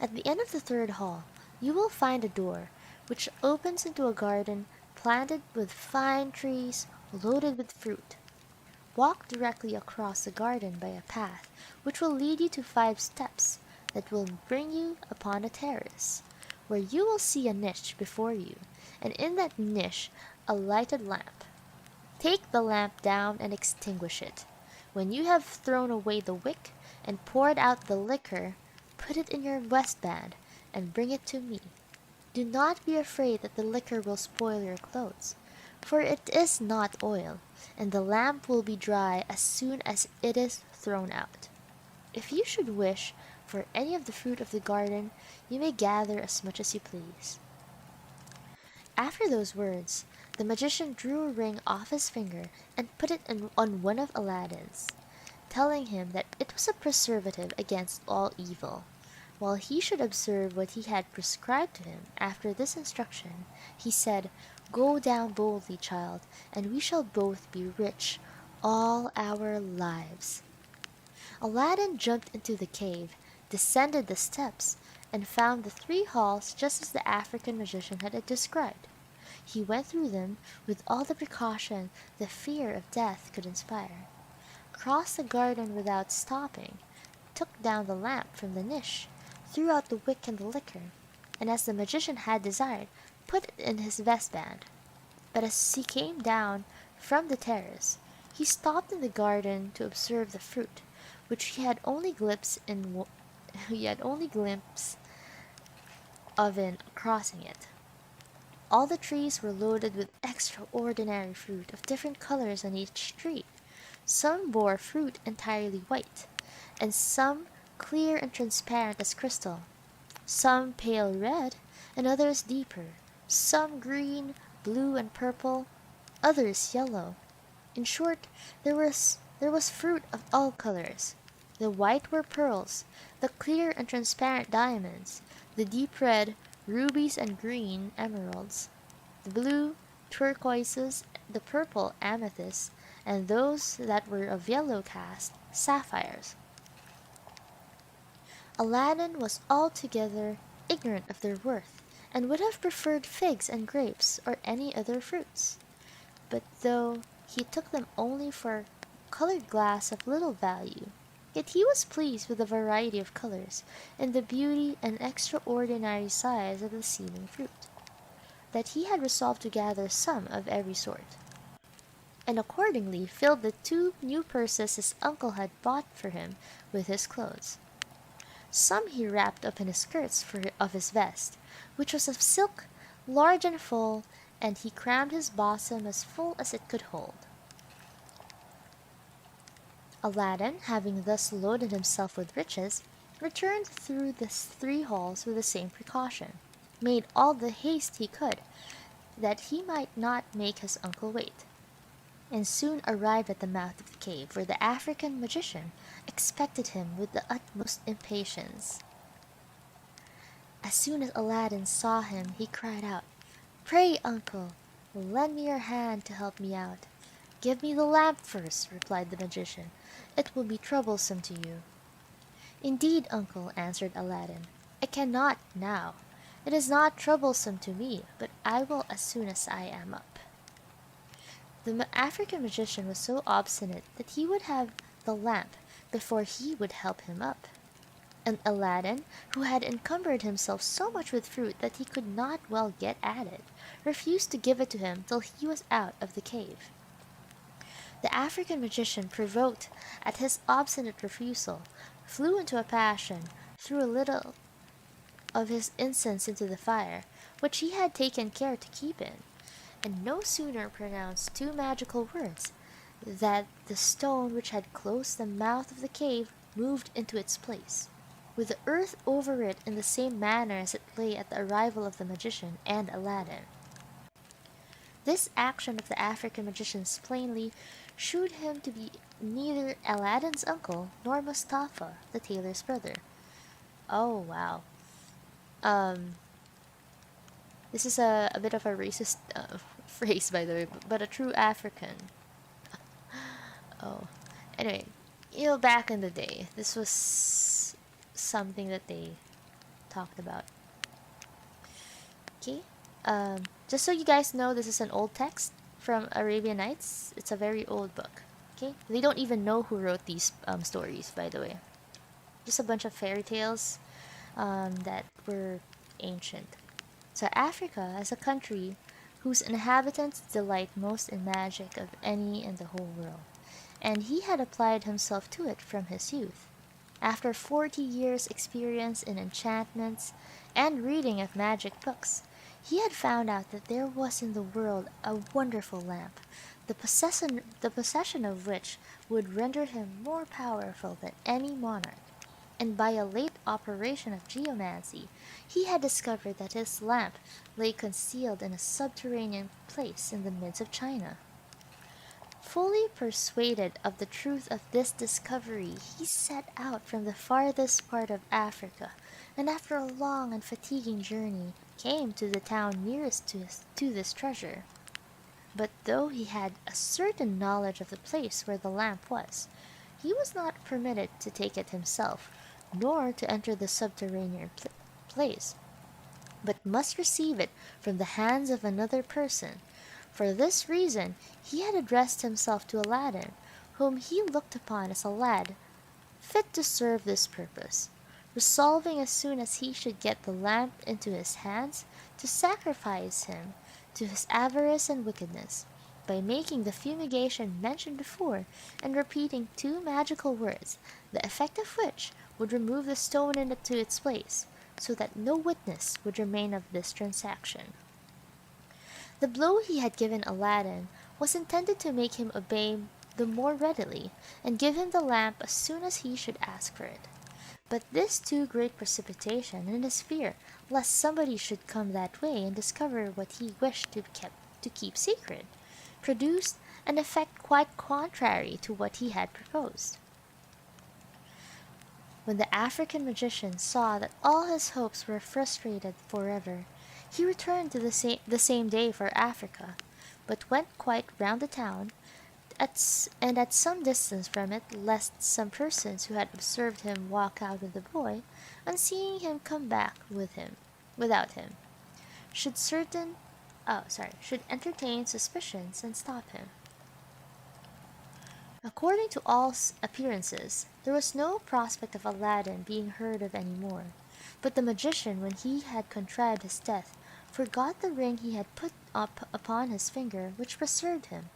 At the end of the third hall, you will find a door, which opens into a garden planted with fine trees loaded with fruit. Walk directly across the garden by a path which will lead you to 5 steps that will bring you upon a terrace, where you will see a niche before you, and in that niche a lighted lamp. Take the lamp down and extinguish it. When you have thrown away the wick and poured out the liquor, put it in your waistband, and bring it to me. Do not be afraid that the liquor will spoil your clothes, for it is not oil, and the lamp will be dry as soon as it is thrown out. If you should wish for any of the fruit of the garden, you may gather as much as you please." After those words, the magician drew a ring off his finger and put it on one of Aladdin's, telling him that it was a preservative against all evil. While he should observe what he had prescribed to him, after this instruction, he said, "Go down boldly, child, and we shall both be rich all our lives." Aladdin jumped into the cave, descended the steps, and found the three halls just as the African magician had described. He went through them with all the precaution the fear of death could inspire, crossed the garden without stopping, took down the lamp from the niche, threw out the wick and the liquor, and as the magician had desired, put it in his vestband. But as he came down from the terrace, he stopped in the garden to observe the fruit, which he had only glimpse of in crossing it. All the trees were loaded with extraordinary fruit of different colors on each tree. Some bore fruit entirely white, and some clear and transparent as crystal, some pale red, and others deeper, some green, blue, and purple, others yellow. In short, there was fruit of all colors. The white were pearls, the clear and transparent diamonds, the deep red rubies and green emeralds, the blue turquoises, the purple amethysts, and those that were of yellow cast, sapphires. Aladdin was altogether ignorant of their worth, and would have preferred figs and grapes or any other fruits. But though he took them only for colored glass of little value, yet he was pleased with the variety of colors, and the beauty and extraordinary size of the seeming fruit, that he had resolved to gather some of every sort, and accordingly filled the 2 new purses his uncle had bought for him with his clothes. Some he wrapped up in the skirts of his vest, which was of silk, large and full, and he crammed his bosom as full as it could hold. Aladdin, having thus loaded himself with riches, returned through the 3 halls with the same precaution, made all the haste he could, that he might not make his uncle wait, and soon arrived at the mouth of the cave, where the African magician expected him with the utmost impatience. As soon as Aladdin saw him, he cried out, "Pray, uncle, lend me your hand to help me out." "Give me the lamp first," replied the magician. "It will be troublesome to you." "Indeed, uncle," answered Aladdin, "I cannot now. It is not troublesome to me, but I will as soon as I am up." The African magician was so obstinate that he would have the lamp before he would help him up. And Aladdin, who had encumbered himself so much with fruit that he could not well get at it, refused to give it to him till he was out of the cave. The African magician, provoked at his obstinate refusal, flew into a passion, threw a little of his incense into the fire, which he had taken care to keep in, and no sooner pronounced 2 magical words that the stone which had closed the mouth of the cave moved into its place, with the earth over it in the same manner as it lay at the arrival of the magician and Aladdin. This action of the African magician's plainly shewed him to be neither Aladdin's uncle nor Mustafa, the tailor's brother. Oh, wow. This is a bit of a racist phrase, by the way, but a true African. Oh, anyway, back in the day, this was something that they talked about. Okay, just so you guys know, this is an old text from Arabian Nights. It's a very old book. Okay, they don't even know who wrote these stories, by the way. Just a bunch of fairy tales that were ancient. So Africa, as a country whose inhabitants delight most in magic of any in the whole world, and he had applied himself to it from his youth. After 40 years' experience in enchantments and reading of magic books, he had found out that there was in the world a wonderful lamp, the possession of which would render him more powerful than any monarch. And by a late operation of geomancy, he had discovered that his lamp lay concealed in a subterranean place in the midst of China. Fully persuaded of the truth of this discovery, he set out from the farthest part of Africa, and after a long and fatiguing journey, came to the town nearest to this treasure. But though he had a certain knowledge of the place where the lamp was, he was not permitted to take it himself, nor to enter the subterranean place, but must receive it from the hands of another person. For this reason he had addressed himself to Aladdin, whom he looked upon as a lad fit to serve this purpose, resolving as soon as he should get the lamp into his hands to sacrifice him to his avarice and wickedness, by making the fumigation mentioned before, and repeating two magical words, the effect of which would remove the stone into its place, so that no witness would remain of this transaction. The blow he had given Aladdin was intended to make him obey the more readily, and give him the lamp as soon as he should ask for it. But this too great precipitation, and his fear lest somebody should come that way and discover what he wished to keep secret, produced an effect quite contrary to what he had proposed. When the African magician saw that all his hopes were frustrated forever, he returned to the same day for Africa, but went quite round the town, and at some distance from it, lest some persons who had observed him walk out with the boy, on seeing him come back without him, should entertain suspicions and stop him. According to all appearances, there was no prospect of Aladdin being heard of any more, but the magician, when he had contrived his death, forgot the ring he had put up upon his finger, which preserved him.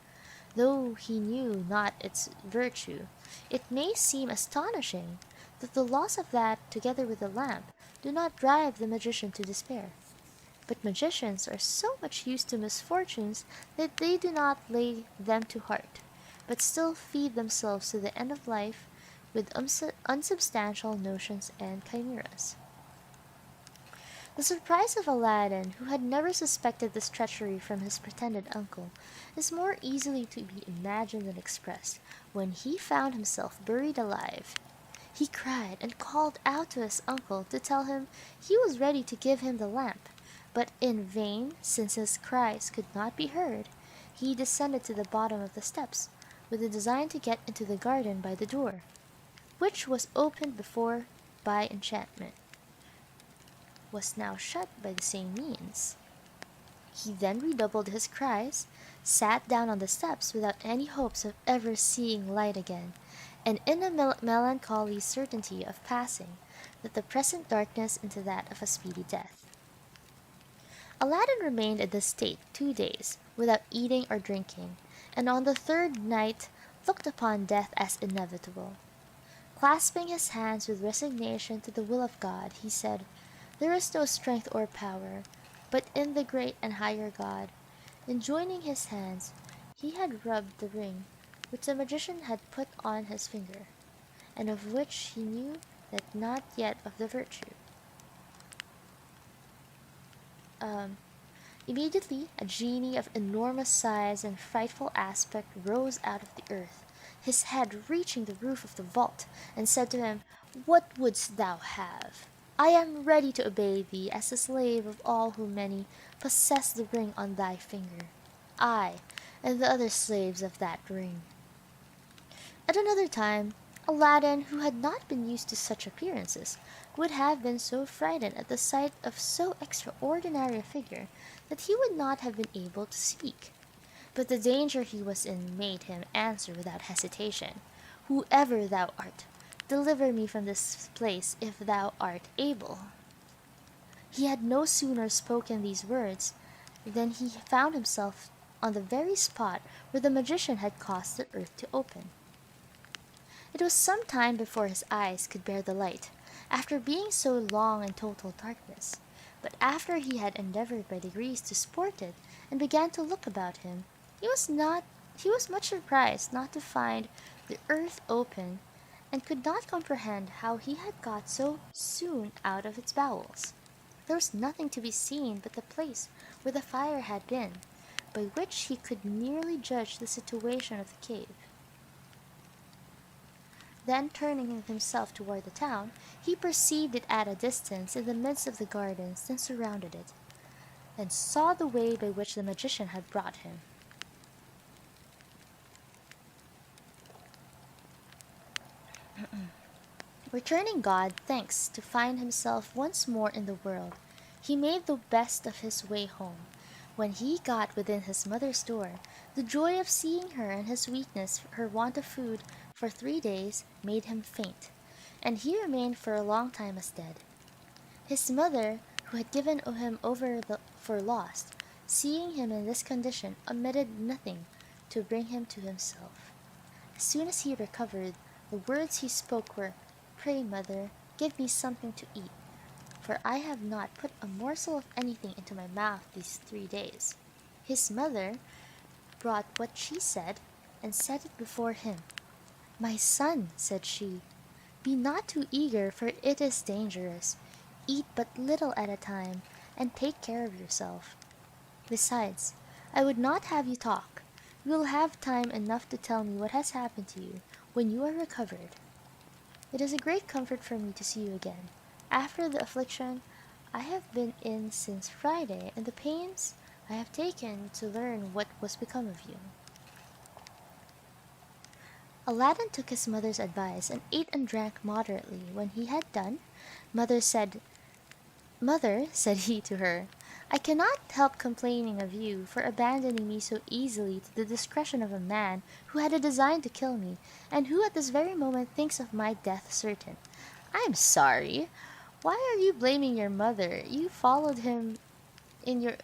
Though he knew not its virtue, it may seem astonishing that the loss of that, together with the lamp, do not drive the magician to despair. But magicians are so much used to misfortunes that they do not lay them to heart, but still feed themselves to the end of life with unsubstantial notions and chimeras. The surprise of Aladdin, who had never suspected this treachery from his pretended uncle, is more easily to be imagined than expressed, when he found himself buried alive. He cried and called out to his uncle to tell him he was ready to give him the lamp, but in vain, since his cries could not be heard. He descended to the bottom of the steps, with the design to get into the garden by the door, which was opened before by enchantment, was now shut by the same means. He then redoubled his cries, sat down on the steps without any hopes of ever seeing light again, and in a melancholy certainty of passing the present darkness into that of a speedy death. Aladdin remained in this state 2 days, without eating or drinking, and on the third night looked upon death as inevitable. Clasping his hands with resignation to the will of God, he said, "There is no strength or power but in the great and higher God." And joining his hands, he had rubbed the ring which the magician had put on his finger, and of which he knew that not yet of the virtue. Immediately a genie of enormous size and frightful aspect rose out of the earth, his head reaching the roof of the vault, and said to him, "What wouldst thou have? I am ready to obey thee as the slave of all who many possess the ring on thy finger, I, and the other slaves of that ring." At another time, Aladdin, who had not been used to such appearances, would have been so frightened at the sight of so extraordinary a figure that he would not have been able to speak. But the danger he was in made him answer without hesitation, "Whoever thou art, deliver me from this place if thou art able." He had no sooner spoken these words than he found himself on the very spot where the magician had caused the earth to open. It was some time before his eyes could bear the light, after being so long in total darkness, But after he had endeavored by degrees to sport it, and began to look about him, he was not he was much surprised not to find the earth open, and could not comprehend how he had got so soon out of its bowels. There was nothing to be seen but the place where the fire had been, by which he could nearly judge the situation of the cave. Then turning himself toward the town, he perceived it at a distance in the midst of the gardens that surrounded it, and saw the way by which the magician had brought him. Returning God thanks to find himself once more in the world, he made the best of his way home. When he got within his mother's door, the joy of seeing her and his weakness, her want of food, for 3 days, made him faint, and he remained for a long time as dead. His mother, who had given him over for lost, seeing him in this condition, omitted nothing to bring him to himself. As soon as he recovered, the words he spoke were, "Pray, mother, give me something to eat, for I have not put a morsel of anything into my mouth these 3 days." His mother brought what she said, and set it before him. "My son," said she, "be not too eager, for it is dangerous. Eat but little at a time, and take care of yourself. Besides, I would not have you talk. You will have time enough to tell me what has happened to you when you are recovered. It is a great comfort for me to see you again, after the affliction I have been in since Friday, and the pains I have taken to learn what was become of you." Aladdin took his mother's advice, and ate and drank moderately. When he had done, "Mother," said he to her, "I cannot help complaining of you for abandoning me so easily to the discretion of a man who had a design to kill me, and who at this very moment thinks of my death certain. I am sorry. Why are you blaming your mother? You followed him in your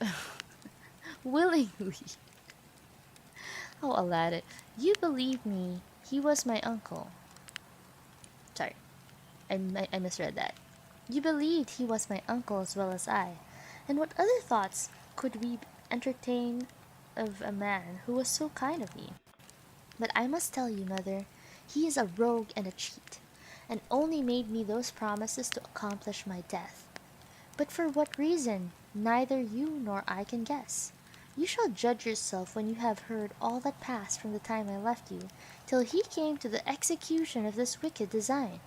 willingly. Oh, Aladdin, you believe me, he was my uncle." Sorry, I misread that. "You believed he was my uncle as well as I, and what other thoughts could we entertain of a man who was so kind of me? But I must tell you, mother, he is a rogue and a cheat, and only made me those promises to accomplish my death. But for what reason, neither you nor I can guess. You shall judge yourself when you have heard all that passed from the time I left you, till he came to the execution of this wicked design."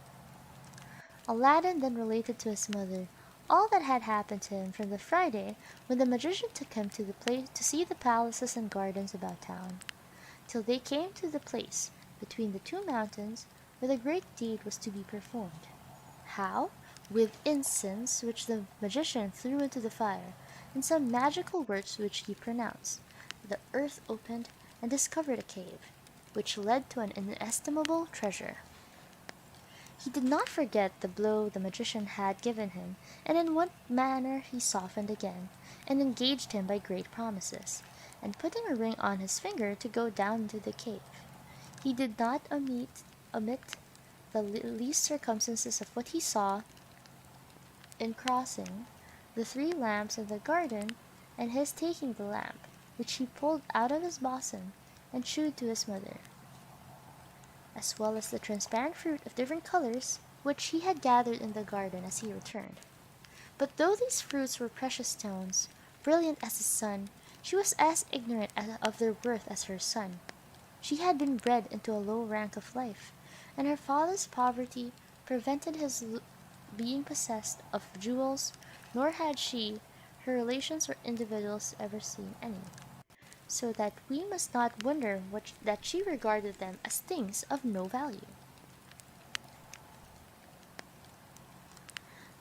Aladdin then related to his mother all that had happened to him from the Friday when the magician took him to the place to see the palaces and gardens about town, till they came to the place between the two mountains where the great deed was to be performed. How, with incense which the magician threw into the fire, and some magical words which he pronounced, the earth opened and discovered a cave, which led to an inestimable treasure. He did not forget the blow the magician had given him, and in what manner he softened again, and engaged him by great promises, and putting a ring on his finger to go down into the cave. He did not omit the least circumstances of what he saw in crossing the 3 lamps in the garden, and his taking the lamp, which he pulled out of his bosom, and shewed to his mother, as well as the transparent fruit of different colors, which he had gathered in the garden as he returned. But though these fruits were precious stones, brilliant as the sun, she was as ignorant of their worth as her son. She had been bred into a low rank of life, and her father's poverty prevented his being possessed of jewels, nor had she, her relations or individuals ever seen any, so that we must not wonder that she regarded them as things of no value.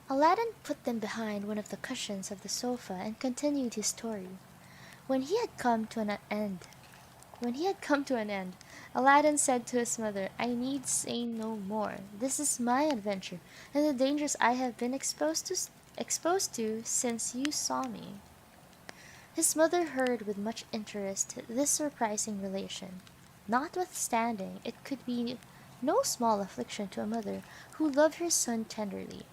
Aladdin put them behind one of the cushions of the sofa and continued his story. When he had come to an end, Aladdin said to his mother, "I need say no more. This is my adventure, and the dangers I have been exposed to since you saw me." His mother heard with much interest this surprising relation, notwithstanding it could be no small affliction to a mother who loved her son tenderly,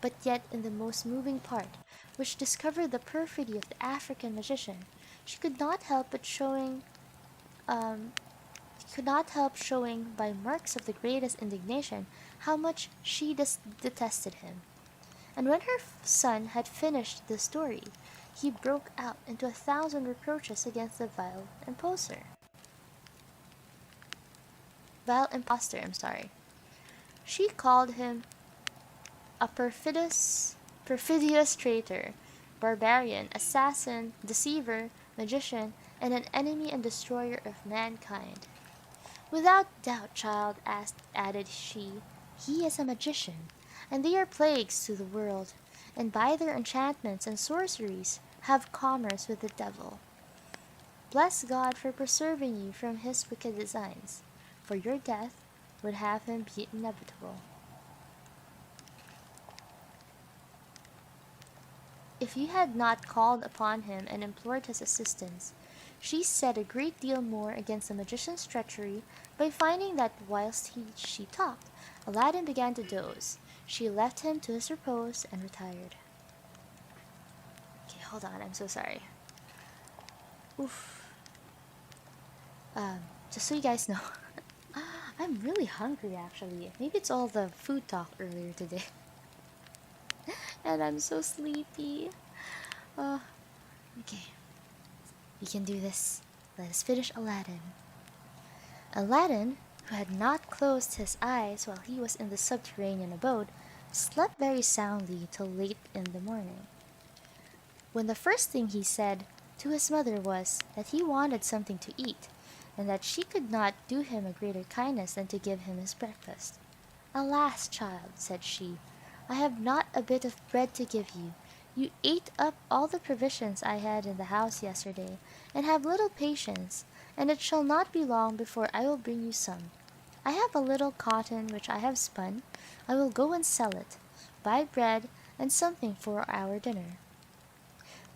But yet in the most moving part, which discovered the perfidy of the African magician, she um, could not help showing by marks of the greatest indignation how much she detested him. And when her son had finished the story, he broke out into 1,000 reproaches against the vile impostor. I'm sorry. She called him a perfidious traitor, barbarian, assassin, deceiver, magician, and an enemy and destroyer of mankind. Without doubt, child, added she, he is a magician, and they are plagues to the world, and by their enchantments and sorceries have commerce with the devil. Bless God for preserving you from his wicked designs, for your death would have him be inevitable. If you had not called upon him and implored his assistance, she said a great deal more against the magician's treachery by finding that whilst she talked, Aladdin began to doze. She left him to his repose and retired. Okay, hold on, I'm so sorry. Oof. Just so you guys know, I'm really hungry actually. Maybe it's all the food talk earlier today. And I'm so sleepy. Uh, okay. We can do this. Let us finish Aladdin. Aladdin, who had not closed his eyes while he was in the subterranean abode, slept very soundly till late in the morning. When the first thing he said to his mother was that he wanted something to eat, and that she could not do him a greater kindness than to give him his breakfast. "Alas, child," said she, "I have not a bit of bread to give you. You ate up all the provisions I had in the house yesterday, and have little patience, and it shall not be long before I will bring you some. I have a little cotton which I have spun. I will go and sell it, buy bread and something for our dinner."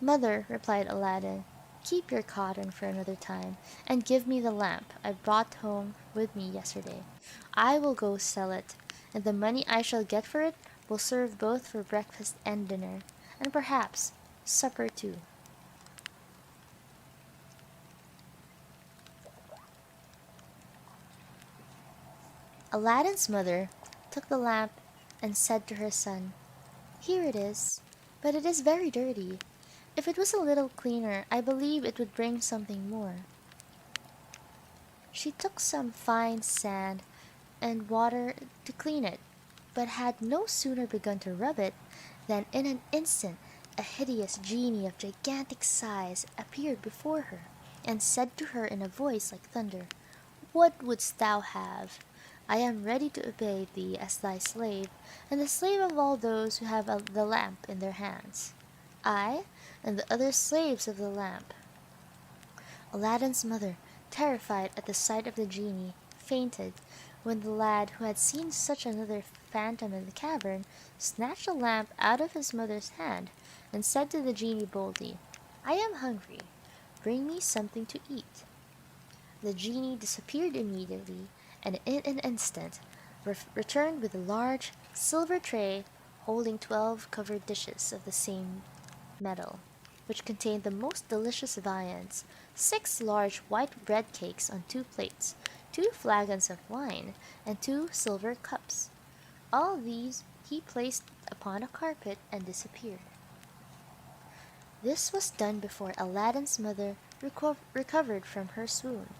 "Mother," replied Aladdin, "keep your cotton for another time, and give me the lamp I brought home with me yesterday. I will go sell it, and the money I shall get for it will serve both for breakfast and dinner, and perhaps supper too." Aladdin's mother took the lamp and said to her son, "Here it is, but it is very dirty. If it was a little cleaner, I believe it would bring something more." She took some fine sand and water to clean it, but had no sooner begun to rub it than in an instant a hideous genie of gigantic size appeared before her, and said to her in a voice like thunder, "What wouldst thou have? I am ready to obey thee as thy slave, and the slave of all those who have the lamp in their hands. I and the other slaves of the lamp." Aladdin's mother, terrified at the sight of the genie, fainted, when the lad, who had seen such another phantom in the cavern, snatched the lamp out of his mother's hand, and said to the genie boldly, "I am hungry. Bring me something to eat." The genie disappeared immediately, and in an instant returned with a large silver tray holding 12 covered dishes of the same metal, which contained the most delicious viands, 6 large white bread cakes on 2 plates, 2 flagons of wine, and 2 silver cups. All these he placed upon a carpet and disappeared. This was done before Aladdin's mother recovered from her swoon.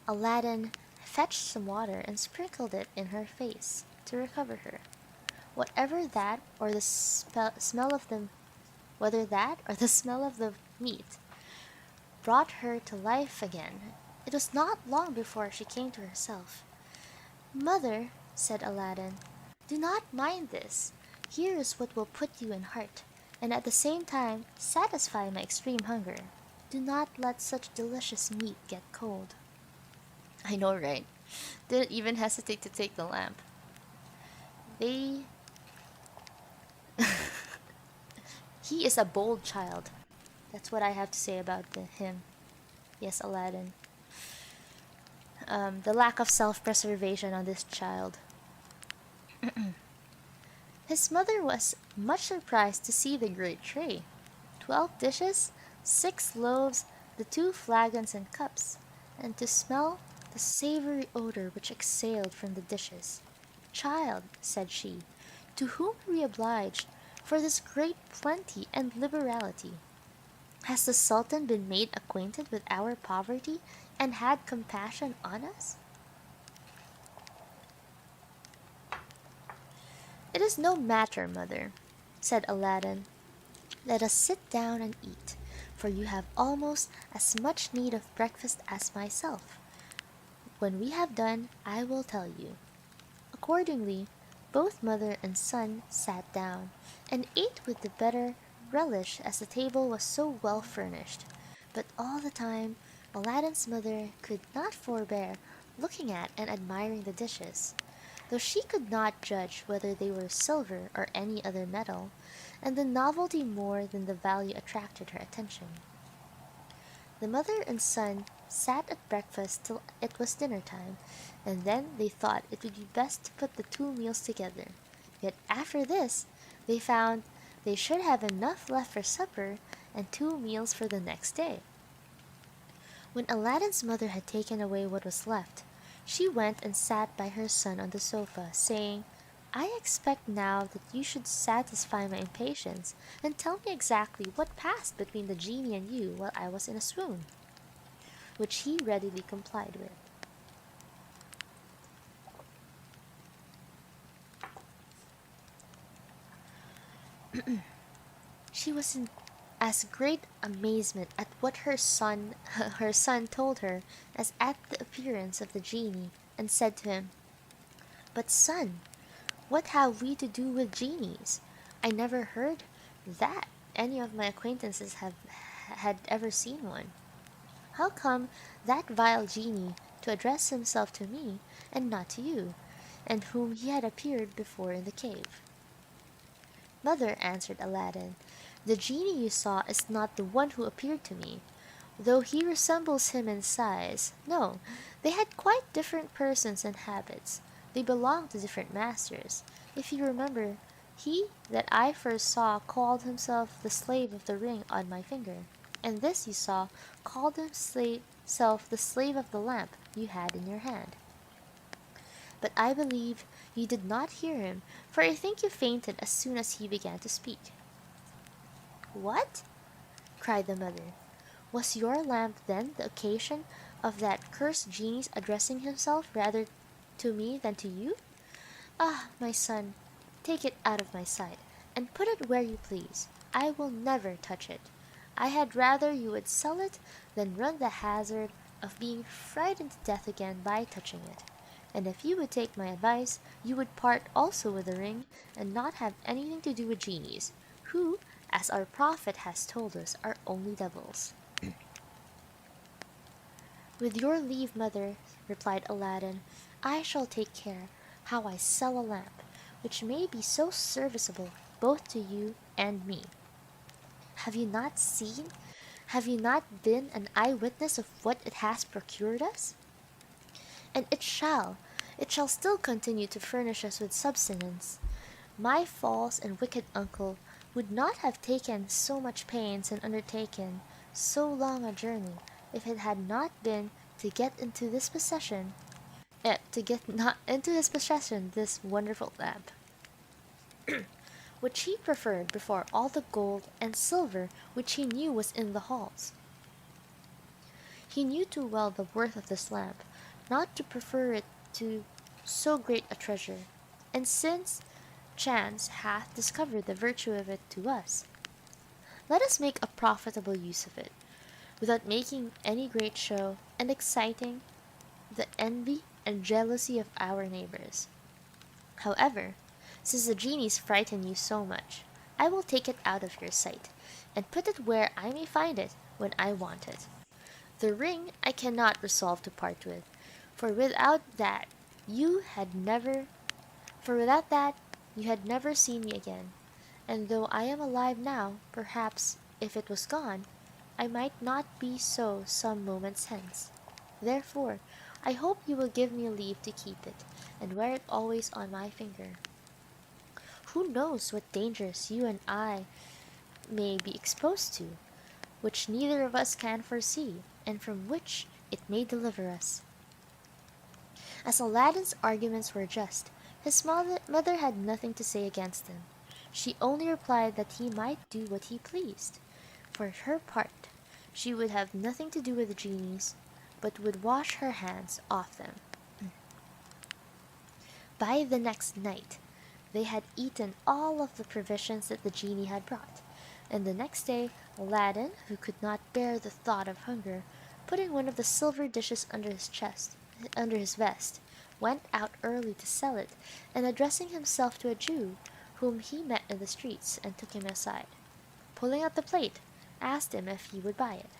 Aladdin fetched some water and sprinkled it in her face to recover her. Whatever that or the smell of the Whether that or the smell of the meat brought her to life again, it was not long before she came to herself. "Mother," said Aladdin, "do not mind this. Here is what will put you in heart, and at the same time satisfy my extreme hunger. Do not let such delicious meat get cold." I know, right? Didn't even hesitate to take the lamp. They He is a bold child. That's what I have to say about him. Yes, Aladdin. The lack of self-preservation on this child. His mother was much surprised to see the great tray. 12 dishes, 6 loaves, the 2 flagons and cups, and to smell the savory odor which exhaled from the dishes. "Child," said she, "to whom are we obliged for this great plenty and liberality? Has the Sultan been made acquainted with our poverty and had compassion on us?" "It is no matter, mother," said Aladdin. "Let us sit down and eat, for you have almost as much need of breakfast as myself. When we have done, I will tell you." Accordingly, both mother and son sat down, and ate with the better relish as the table was so well furnished. But all the time Aladdin's mother could not forbear looking at and admiring the dishes, though she could not judge whether they were silver or any other metal, and the novelty more than the value attracted her attention. The mother and son sat at breakfast till it was dinner time, and then they thought it would be best to put the 2 meals together. Yet after this they found they should have enough left for supper and 2 meals for the next day. When Aladdin's mother had taken away what was left, she went and sat by her son on the sofa, saying, "I expect now that you should satisfy my impatience, and tell me exactly what passed between the genie and you while I was in a swoon," which he readily complied with. She was in as great amazement at what her son told her as at the appearance of the genie, and said to him, "But, son, what have we to do with genies? I never heard that any of my acquaintances had ever seen one. How come that vile genie to address himself to me and not to you, and whom he had appeared before in the cave?" "Mother," answered Aladdin, "the genie you saw is not the one who appeared to me, though he resembles him in size. No, they had quite different persons and habits. They belonged to different masters. If you remember, he that I first saw called himself the slave of the ring on my finger, and this you saw called himself the slave of the lamp you had in your hand. But I believe you did not hear him, for I think you fainted as soon as he began to speak." "What?" cried the mother. "Was your lamp then the occasion of that cursed genie's addressing himself rather to me than to you? Ah, my son, take it out of my sight, and put it where you please. I will never touch it. I had rather you would sell it than run the hazard of being frightened to death again by touching it. And if you would take my advice, you would part also with the ring, and not have anything to do with genies, who, as our prophet has told us, are only devils." "With your leave, mother," replied Aladdin, "I shall take care how I sell a lamp, which may be so serviceable both to you and me. Have you not seen, have you not been an eye-witness of what it has procured us? And it shall still continue to furnish us with subsistence. My false and wicked uncle would not have taken so much pains and undertaken so long a journey if it had not been to get into this possession, to get not into his possession this wonderful lamp, which he preferred before all the gold and silver which he knew was in the halls. He knew too well the worth of this lamp not to prefer it to so great a treasure, and since chance hath discovered the virtue of it to us, let us make a profitable use of it, without making any great show and exciting the envy and jealousy of our neighbors. However, since the genies frighten you so much, I will take it out of your sight, and put it where I may find it when I want it. The ring I cannot resolve to part with, for without that you had never seen me again, and though I am alive now, perhaps, if it was gone, I might not be so some moments hence. Therefore, I hope you will give me leave to keep it, and wear it always on my finger. Who knows what dangers you and I may be exposed to, which neither of us can foresee, and from which it may deliver us. As Aladdin's arguments were just, his mother had nothing to say against them. She only replied that he might do what he pleased. For her part, she would have nothing to do with the genies, but would wash her hands off them. By the next night, they had eaten all of the provisions that the genie had brought, and the next day Aladdin, who could not bear the thought of hunger, putting one of the silver dishes under his vest, went out early to sell it, and addressing himself to a Jew, whom he met in the streets, and took him aside. Pulling out the plate, asked him if he would buy it.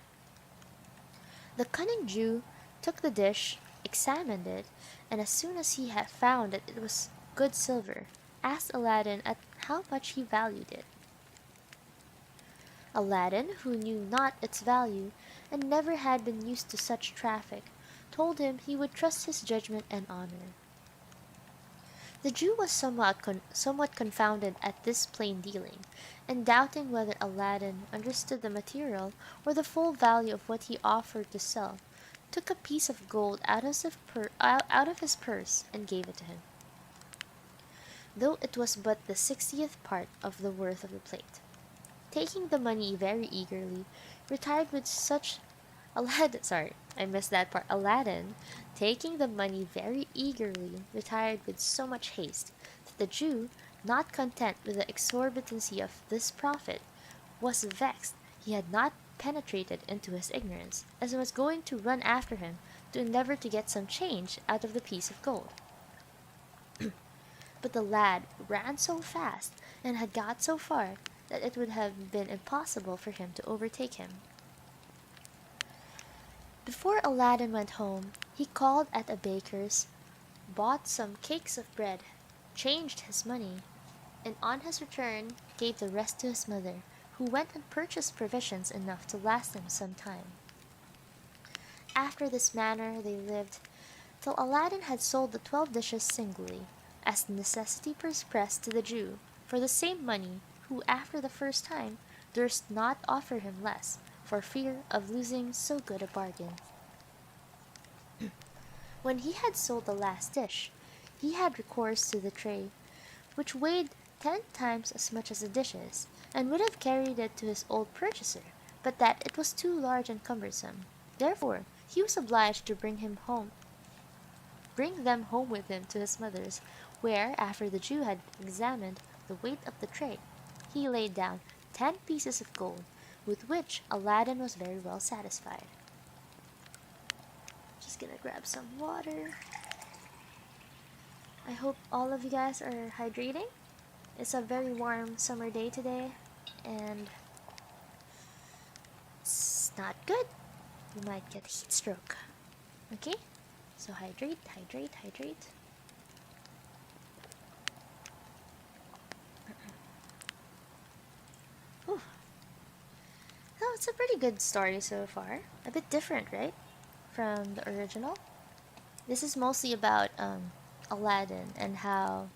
The cunning Jew took the dish, examined it, and as soon as he had found that it was good silver, asked Aladdin at how much he valued it. Aladdin, who knew not its value, and never had been used to such traffic, told him he would trust his judgment and honor. The Jew was somewhat confounded at this plain dealing, and doubting whether Aladdin understood the material or the full value of what he offered to sell, took a piece of gold out of his purse and gave it to him, though it was but the 60th part of the worth of the plate. Taking the money very eagerly, retired with such Aladdin, sorry, I missed that part. Aladdin, taking the money very eagerly, retired with so much haste that the Jew, not content with the exorbitancy of this profit, was vexed he had not penetrated into his ignorance, and was going to run after him to endeavor to get some change out of the piece of gold. But the lad ran so fast and had got so far that it would have been impossible for him to overtake him. Before Aladdin went home, he called at a baker's, bought some cakes of bread, changed his money, and on his return gave the rest to his mother, who went and purchased provisions enough to last them some time. After this manner they lived, till Aladdin had sold the 12 dishes singly, as necessity pressed to the Jew, for the same money, who after the first time durst not offer him less, for fear of losing so good a bargain. When he had sold the last dish, he had recourse to the tray, which weighed 10 times as much as the dishes, and would have carried it to his old purchaser, but that it was too large and cumbersome. Therefore he was obliged to bring them home with him to his mother's, where, after the Jew had examined the weight of the tray, he laid down 10 pieces of gold, with which Aladdin was very well satisfied. Just gonna grab some water. I hope all of you guys are hydrating. It's a very warm summer day today, and it's not good. You might get heat stroke. Okay? So hydrate, hydrate, hydrate. Whew. Oh, it's a pretty good story so far. A bit different, right? From the original. This is mostly about Aladdin and how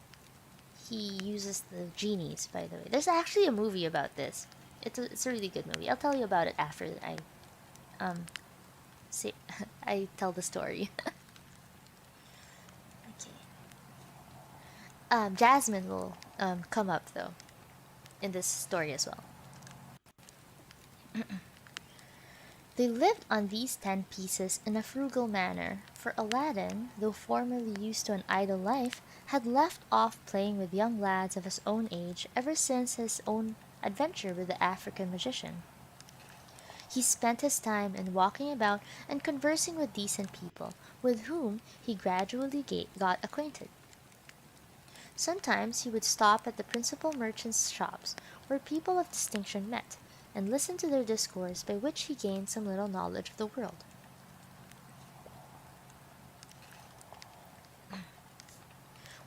he uses the genies, by the way. There's actually a movie about this. It's a really good movie. I'll tell you about it after I say I tell the story. Okay. Jasmine will come up though in this story as well. They lived on these 10 pieces in a frugal manner, for Aladdin, though formerly used to an idle life, had left off playing with young lads of his own age ever since his own adventure with the African magician. He spent his time in walking about and conversing with decent people, with whom he gradually got acquainted. Sometimes he would stop at the principal merchants' shops, where people of distinction met, and listen to their discourse, by which he gained some little knowledge of the world.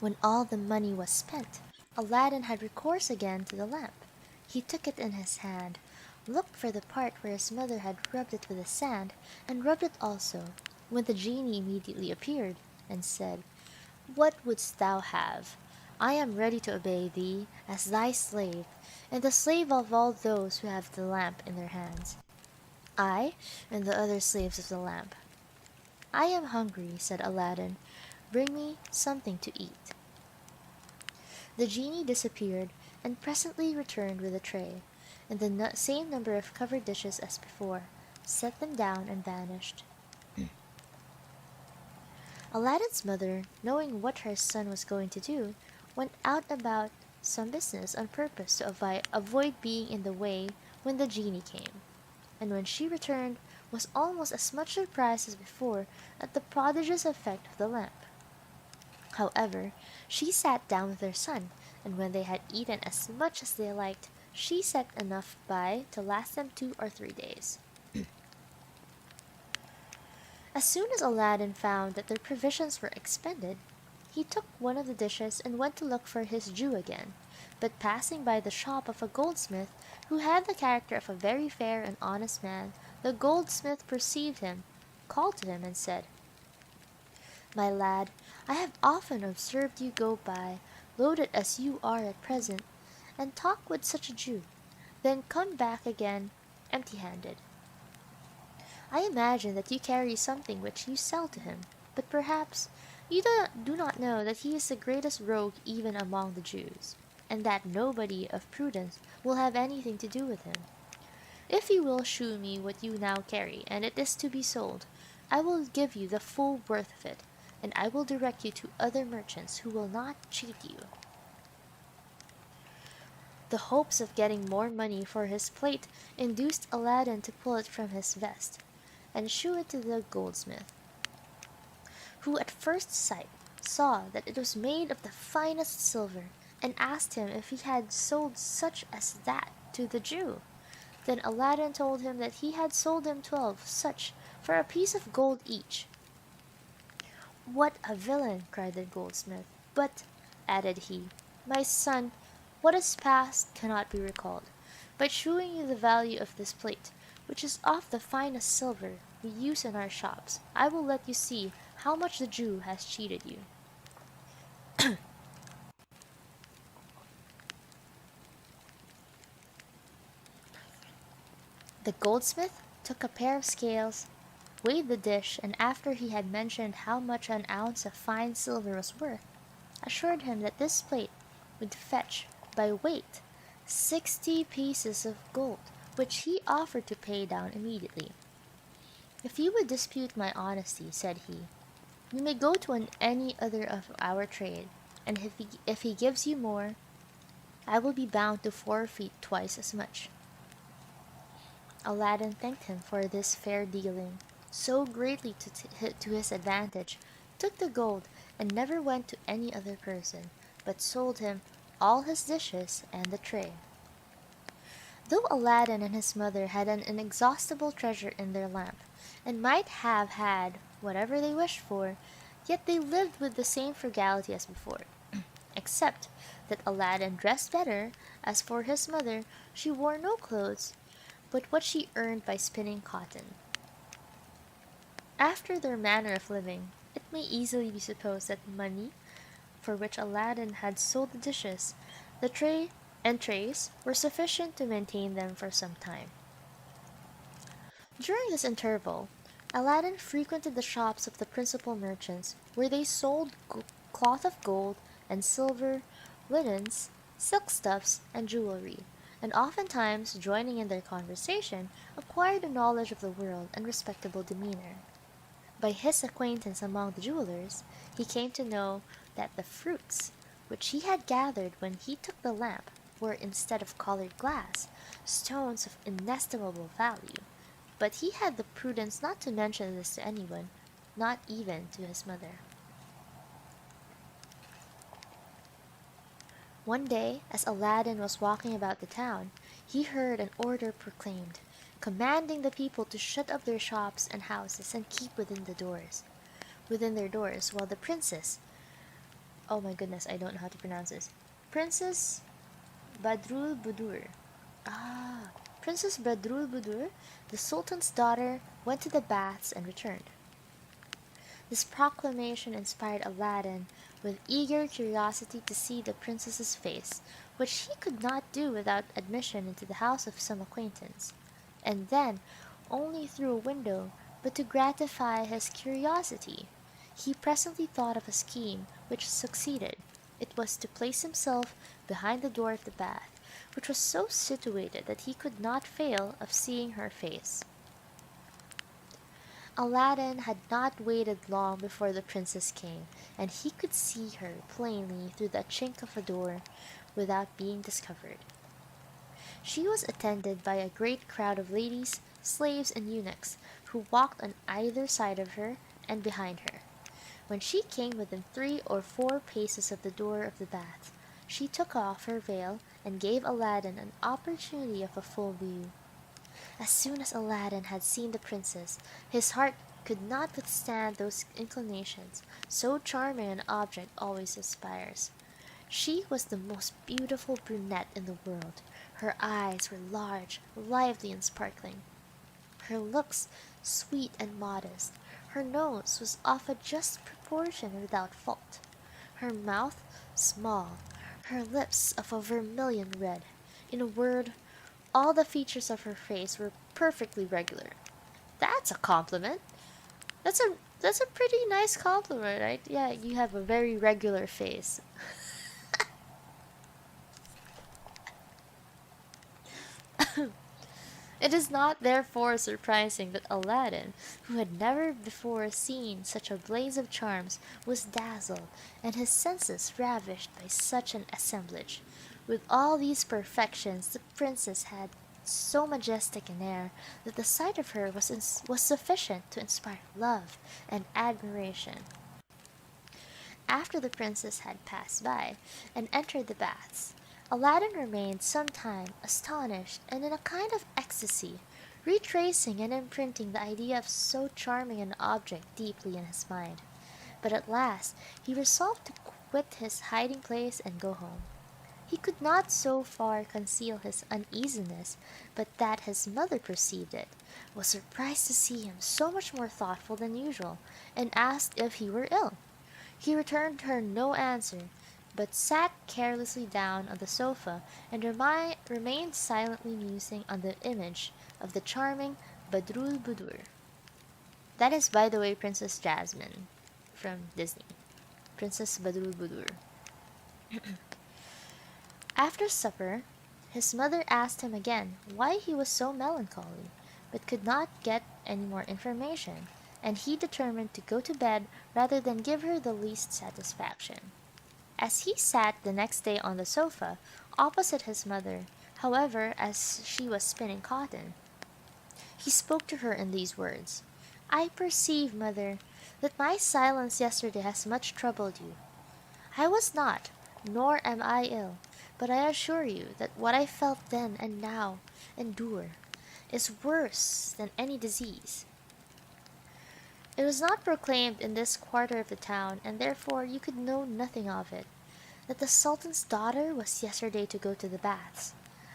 When all the money was spent, Aladdin had recourse again to the lamp. He took it in his hand, looked for the part where his mother had rubbed it with the sand, and rubbed it also, when the genie immediately appeared, and said, "What wouldst thou have? I am ready to obey thee as thy slave, and the slave of all those who have the lamp in their hands. I and the other slaves of the lamp. I am hungry, said Aladdin. Bring me something to eat. The genie disappeared, and presently returned with a tray, and the same number of covered dishes as before, set them down, and vanished. Aladdin's mother, knowing what her son was going to do, went out about some business on purpose to avoid being in the way when the genie came, and when she returned was almost as much surprised as before at the prodigious effect of the lamp. However, she sat down with her son, and when they had eaten as much as they liked, she set enough by to last them 2 or 3 days. As soon as Aladdin found that their provisions were expended, he took one of the dishes and went to look for his Jew again, but passing by the shop of a goldsmith who had the character of a very fair and honest man, the goldsmith perceived him, called to him, and said, "My lad, I have often observed you go by, loaded as you are at present, and talk with such a Jew, then come back again empty-handed. I imagine that you carry something which you sell to him, but perhaps you do not know that he is the greatest rogue even among the Jews, and that nobody of prudence will have anything to do with him. If you will shew me what you now carry, and it is to be sold, I will give you the full worth of it, and I will direct you to other merchants who will not cheat you." The hopes of getting more money for his plate induced Aladdin to pull it from his vest, and shew it to the goldsmith, who at first sight saw that it was made of the finest silver, and asked him if he had sold such as that to the Jew. Then Aladdin told him that he had sold him 12 such for a piece of gold each. "What a villain!" cried the goldsmith. "But," added he, "my son, what is past cannot be recalled. By shewing you the value of this plate, which is of the finest silver we use in our shops, I will let you see how much the Jew has cheated you." The goldsmith took a pair of scales, weighed the dish, and after he had mentioned how much an ounce of fine silver was worth, assured him that this plate would fetch, by weight, 60 pieces of gold, which he offered to pay down immediately. "If you would dispute my honesty," said he, "you may go to any other of our trade, and if he gives you more, I will be bound to forfeit twice as much." Aladdin thanked him for this fair dealing, so greatly to his advantage, took the gold, and never went to any other person, but sold him all his dishes and the tray. Though Aladdin and his mother had an inexhaustible treasure in their lamp, and might have had whatever they wished for, yet they lived with the same frugality as before, except that Aladdin dressed better. As for his mother, she wore no clothes but what she earned by spinning cotton. After their manner of living, it may easily be supposed that money, for which Aladdin had sold the dishes, the tray and trays, were sufficient to maintain them for some time. During this interval, Aladdin frequented the shops of the principal merchants, where they sold cloth of gold and silver, linens, silk stuffs, and jewelry, and oftentimes, joining in their conversation, acquired a knowledge of the world and respectable demeanor. By his acquaintance among the jewelers, he came to know that the fruits which he had gathered when he took the lamp were, instead of colored glass, stones of inestimable value, but he had the prudence not to mention this to anyone, not even to his mother. One day, as Aladdin was walking about the town, he heard an order proclaimed, commanding the people to shut up their shops and houses and keep within their doors, while the princess, oh my goodness, I don't know how to pronounce this, Princess Badrul Budur, ah, Princess Badrul Budur, the Sultan's daughter, went to the baths and returned. This proclamation inspired Aladdin with eager curiosity to see the princess's face, which he could not do without admission into the house of some acquaintance, and then only through a window, but to gratify his curiosity. He presently thought of a scheme which succeeded. It was to place himself behind the door of the bath, which was so situated that he could not fail of seeing her face. Aladdin had not waited long before the princess came, and he could see her plainly through the chink of a door without being discovered. She was attended by a great crowd of ladies, slaves, and eunuchs, who walked on either side of her and behind her. When she came within 3 or 4 paces of the door of the bath, she took off her veil and gave Aladdin an opportunity of a full view. As soon as Aladdin had seen the princess, his heart could not withstand those inclinations so charming an object always inspires. She was the most beautiful brunette in the world. Her eyes were large, lively, and sparkling. Her looks sweet and modest. Her nose was of a just proportion and without fault. Her mouth small, her lips of a vermilion red. In a word, all the features of her face were perfectly regular. That's a compliment. That's a pretty nice compliment, right? Yeah, you have a very regular face. It is not therefore surprising that Aladdin, who had never before seen such a blaze of charms, was dazzled, and his senses ravished by such an assemblage. With all these perfections, the princess had so majestic an air that the sight of her was sufficient to inspire love and admiration. After the princess had passed by and entered the baths, Aladdin remained some time astonished and in a kind of ecstasy, retracing and imprinting the idea of so charming an object deeply in his mind. But at last he resolved to quit his hiding place and go home. He could not so far conceal his uneasiness but that his mother perceived it, was surprised to see him so much more thoughtful than usual, and asked if he were ill. He returned her no answer, but sat carelessly down on the sofa and remained silently musing on the image of the charming Badrul Budur. That is, by the way, Princess Jasmine from Disney. Princess Badrul Budur. After supper, his mother asked him again why he was so melancholy, but could not get any more information, and he determined to go to bed rather than give her the least satisfaction. As he sat the next day on the sofa, opposite his mother, however, as she was spinning cotton, he spoke to her in these words: "I perceive, mother, that my silence yesterday has much troubled you. I was not, nor am I ill, but I assure you that what I felt then and now endure is worse than any disease. It was not proclaimed in this quarter of the town, and therefore you could know nothing of it, that the Sultan's daughter was yesterday to go to the baths.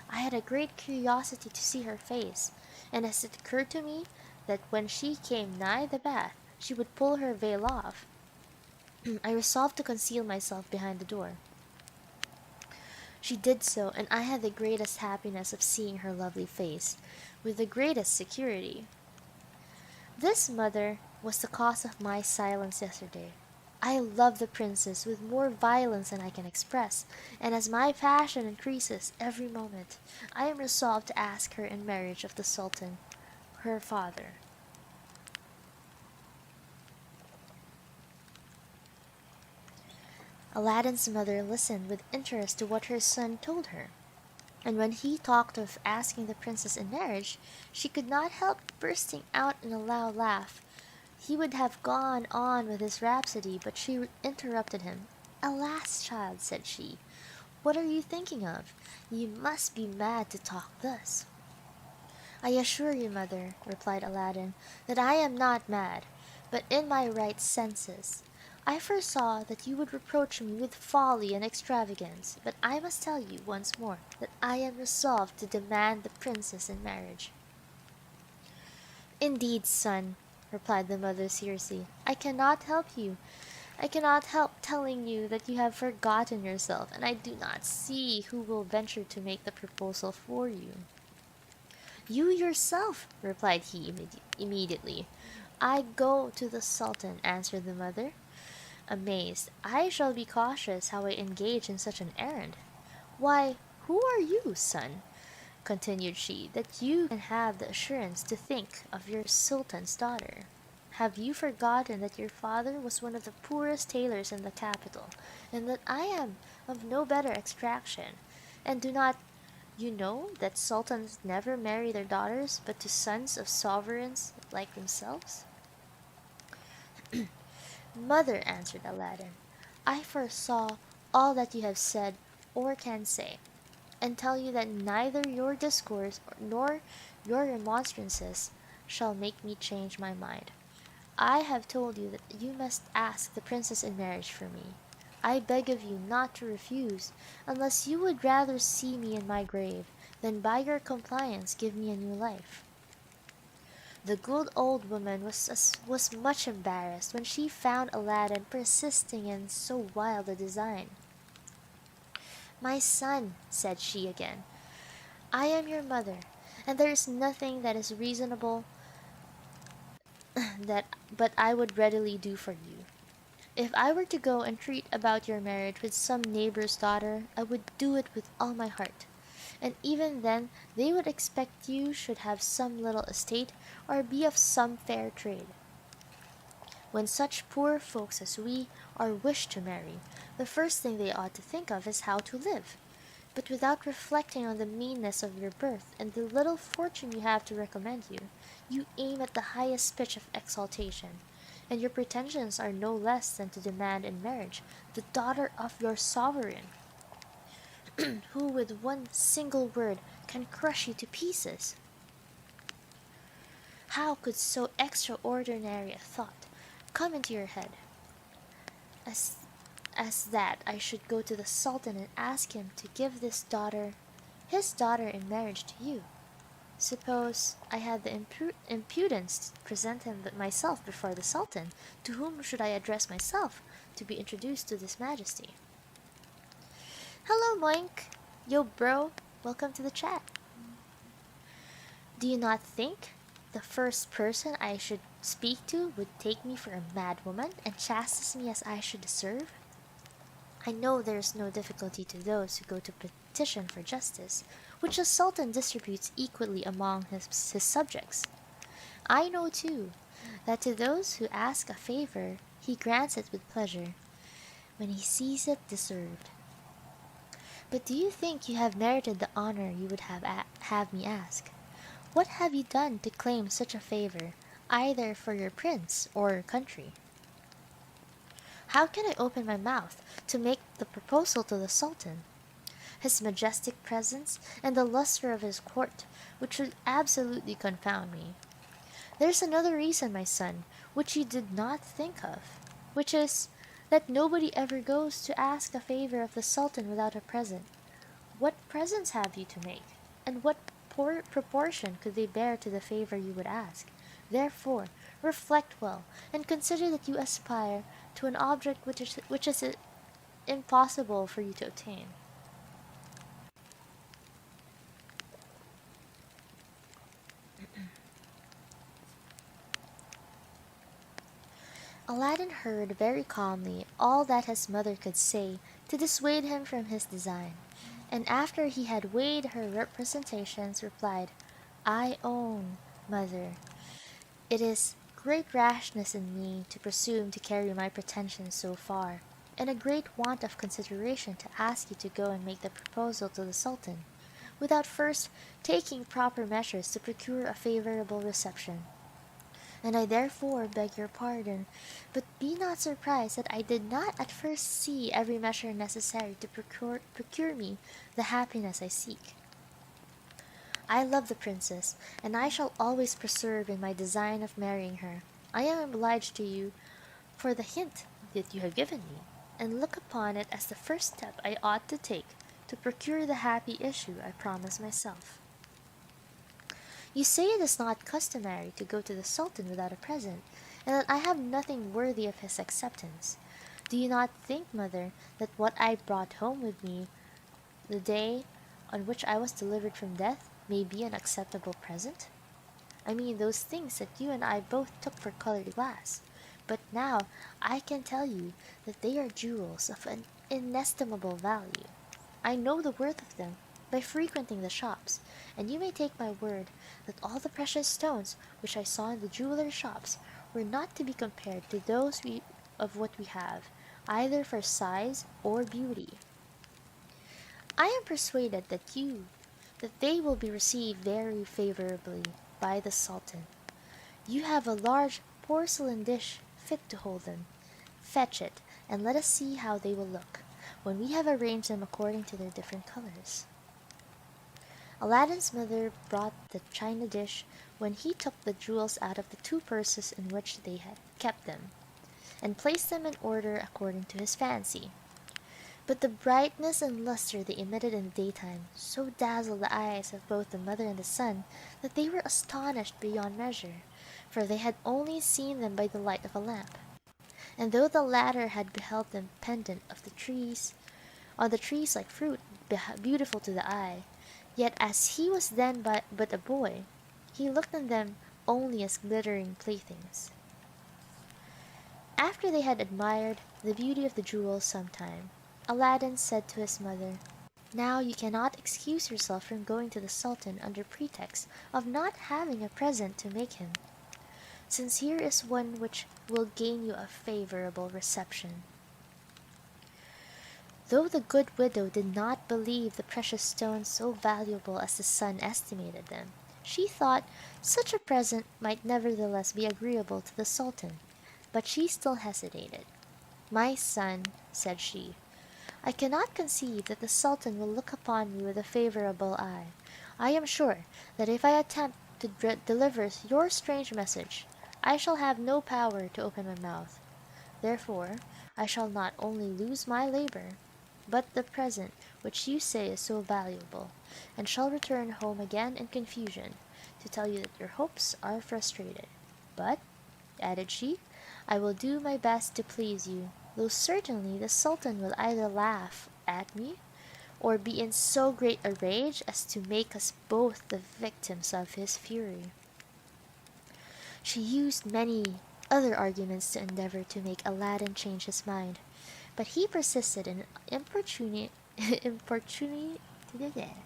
I had a great curiosity to see her face, and as it occurred to me that when she came nigh the bath she would pull her veil off, I resolved to conceal myself behind the door. She did so, and I had the greatest happiness of seeing her lovely face, with the greatest security. This, mother, was the cause of my silence yesterday. I love the princess with more violence than I can express, and as my passion increases every moment, I am resolved to ask her in marriage of the Sultan, her father." Aladdin's mother listened with interest to what her son told her, and when he talked of asking the princess in marriage, she could not help bursting out in a loud laugh. He would have gone on with his rhapsody, but she interrupted him. "Alas, child," said she, "what are you thinking of? You must be mad to talk thus." "I assure you, mother," replied Aladdin, "that I am not mad, but in my right senses. I foresaw that you would reproach me with folly and extravagance, but I must tell you once more that I am resolved to demand the princess in marriage." "Indeed, son, replied the mother seriously. I cannot help you. I cannot help telling you that you have forgotten yourself, and I do not see who will venture to make the proposal for you. You yourself, replied he immediately. I go to the Sultan, answered the mother. Amazed, I shall be cautious how I engage in such an errand. Why, who are you, son? Continued she, that you can have the assurance to think of your Sultan's daughter. Have you forgotten that your father was one of the poorest tailors in the capital, and that I am of no better extraction? And do not you know that sultans never marry their daughters but to sons of sovereigns like themselves? Mother, answered Aladdin, I foresaw all that you have said or can say, and tell you that neither your discourse nor your remonstrances shall make me change my mind. I have told you that you must ask the princess in marriage for me. I beg of you not to refuse, unless you would rather see me in my grave than by your compliance give me a new life. The good old woman was much embarrassed when she found Aladdin persisting in so wild a design. My son, said she again, I am your mother, and there is nothing that is reasonable that but I would readily do for you. If I were to go and treat about your marriage with some neighbor's daughter, I would do it with all my heart. And even then they would expect you should have some little estate or be of some fair trade. When such poor folks as we are wished to marry, the first thing they ought to think of is how to live. But without reflecting on the meanness of your birth and the little fortune you have to recommend you, you aim at the highest pitch of exaltation, and your pretensions are no less than to demand in marriage the daughter of your sovereign, who with one single word can crush you to pieces. How could so extraordinary a thought come into your head as as that I should go to the Sultan and ask him to give his daughter in marriage to you? Suppose I had the impudence to present him myself before the Sultan, to whom should I address myself to be introduced to this majesty? Hello, Moink! Yo, bro! Welcome to the chat. Do you not think the first person I should speak to would take me for a mad woman and chastise me as I should deserve? I know there is no difficulty to those who go to petition for justice, which the Sultan distributes equally among his subjects. I know, too, that to those who ask a favor he grants it with pleasure, when he sees it deserved. But do you think you have merited the honor you would have me ask? What have you done to claim such a favor, either for your prince or your country? How can I open my mouth to make the proposal to the Sultan? His majestic presence and the luster of his court, which would absolutely confound me. There's another reason, my son, which you did not think of, which is that nobody ever goes to ask a favor of the Sultan without a present. What presents have you to make, and what proportion could they bear to the favor you would ask? Therefore, reflect well, and consider that you aspire to an object which is impossible for you to obtain. Aladdin heard very calmly all that his mother could say to dissuade him from his design, and after he had weighed her representations, replied, I own, mother, it is great rashness in me to presume to carry my pretensions so far, and a great want of consideration to ask you to go and make the proposal to the Sultan, without first taking proper measures to procure a favorable reception. And I therefore beg your pardon, but be not surprised that I did not at first see every measure necessary to procure me the happiness I seek. I love the princess, and I shall always persevere in my design of marrying her. I am obliged to you for the hint that you have given me, and look upon it as the first step I ought to take to procure the happy issue I promise myself. You say it is not customary to go to the Sultan without a present, and that I have nothing worthy of his acceptance. Do you not think, mother, that what I brought home with me the day on which I was delivered from death may be an acceptable present? I mean those things that you and I both took for colored glass. But now I can tell you that they are jewels of an inestimable value. I know the worth of them by frequenting the shops, and you may take my word that all the precious stones which I saw in the jewelers' shops were not to be compared to those of what we have, either for size or beauty. I am persuaded that they will be received very favorably by the Sultan. You have a large porcelain dish fit to hold them. Fetch it, and let us see how they will look, when we have arranged them according to their different colors. Aladdin's mother brought the china dish when he took the jewels out of the two purses in which they had kept them, and placed them in order according to his fancy. But the brightness and luster they emitted in the daytime so dazzled the eyes of both the mother and the son that they were astonished beyond measure, for they had only seen them by the light of a lamp. And though the latter had beheld them pendant on the trees like fruit, beautiful to the eye, yet as he was then but a boy, he looked on them only as glittering playthings. After they had admired the beauty of the jewels some time, Aladdin said to his mother, "Now you cannot excuse yourself from going to the Sultan under pretext of not having a present to make him, since here is one which will gain you a favorable reception." Though the good widow did not believe the precious stones so valuable as the son estimated them, she thought such a present might nevertheless be agreeable to the Sultan, but she still hesitated. "My son," said she, "I cannot conceive that the Sultan will look upon me with a favorable eye. I am sure that if I attempt to deliver your strange message, I shall have no power to open my mouth. Therefore, I shall not only lose my labor, but the present which you say is so valuable, and shall return home again in confusion, to tell you that your hopes are frustrated. But," added she, "I will do my best to please you, though certainly the Sultan will either laugh at me, or be in so great a rage as to make us both the victims of his fury." She used many other arguments to endeavor to make Aladdin change his mind, but he persisted in importuning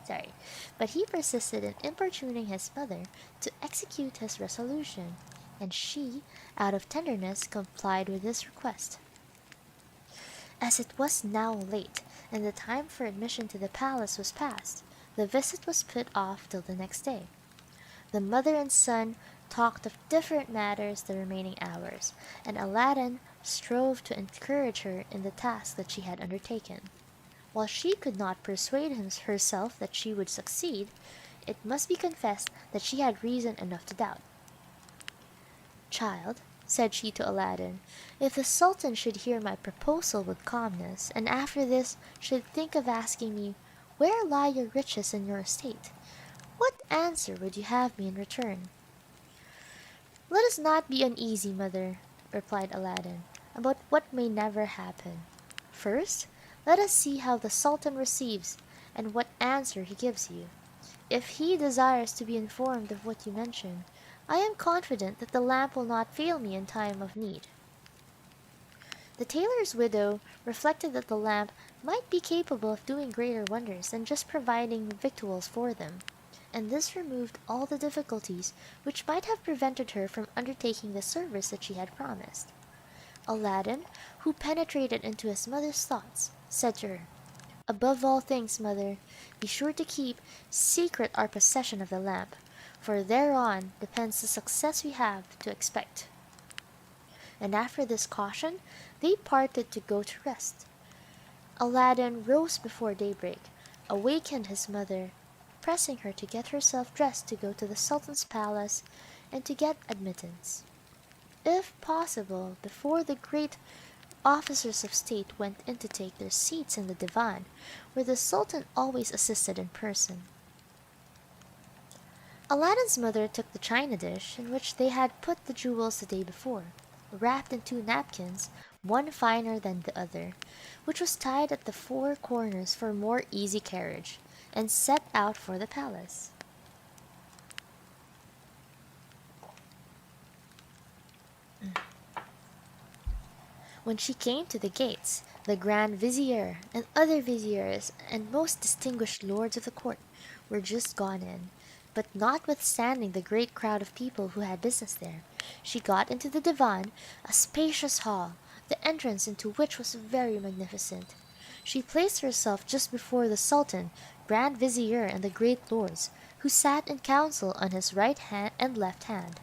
sorry, but he persisted in importuning his mother to execute his resolution, and she, out of tenderness, complied with his request. As it was now late, and the time for admission to the palace was past, the visit was put off till the next day. The mother and son talked of different matters the remaining hours, and Aladdin strove to encourage her in the task that she had undertaken. While she could not persuade herself that she would succeed, it must be confessed that she had reason enough to doubt. "Child," said she to Aladdin, "if the Sultan should hear my proposal with calmness, and after this should think of asking me, 'Where lie your riches and your estate?' what answer would you have me in return?" "Let us not be uneasy, mother," replied Aladdin, "about what may never happen. First, let us see how the Sultan receives, and what answer he gives you. If he desires to be informed of what you mention, I am confident that the lamp will not fail me in time of need." The tailor's widow reflected that the lamp might be capable of doing greater wonders than just providing victuals for them, and this removed all the difficulties which might have prevented her from undertaking the service that she had promised. Aladdin, who penetrated into his mother's thoughts, said to her, "Above all things, mother, be sure to keep secret our possession of the lamp, for thereon depends the success we have to expect." And after this caution, they parted to go to rest. Aladdin rose before daybreak, awakened his mother, pressing her to get herself dressed to go to the Sultan's palace and to get admittance, if possible, before the great officers of state went in to take their seats in the divan, where the Sultan always assisted in person. Aladdin's mother took the china dish in which they had put the jewels the day before, wrapped in two napkins, one finer than the other, which was tied at the four corners for more easy carriage, and set out for the palace. When she came to the gates, the Grand Vizier and other viziers and most distinguished lords of the court were just gone in, but notwithstanding the great crowd of people who had business there, she got into the divan, a spacious hall, the entrance into which was very magnificent. She placed herself just before the Sultan, Grand Vizier, and the great lords, who sat in council on his right hand and left hand.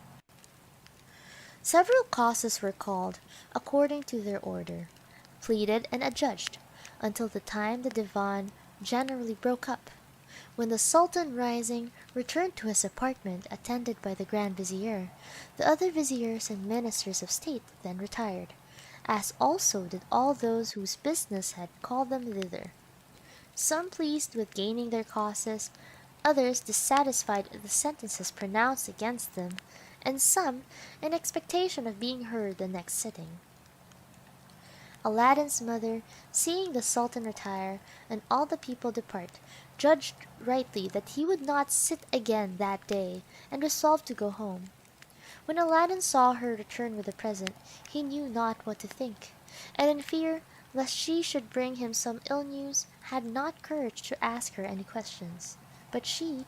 Several causes were called, according to their order, pleaded and adjudged, until the time the divan generally broke up, when the Sultan rising returned to his apartment attended by the Grand Vizier. The other viziers and ministers of state then retired, as also did all those whose business had called them thither, some pleased with gaining their causes, others dissatisfied at the sentences pronounced against them, and some in expectation of being heard the next sitting. Aladdin's mother, seeing the Sultan retire and all the people depart, judged rightly that he would not sit again that day, and resolved to go home. When Aladdin saw her return with the present, he knew not what to think, and in fear lest she should bring him some ill news, had not courage to ask her any questions. But she,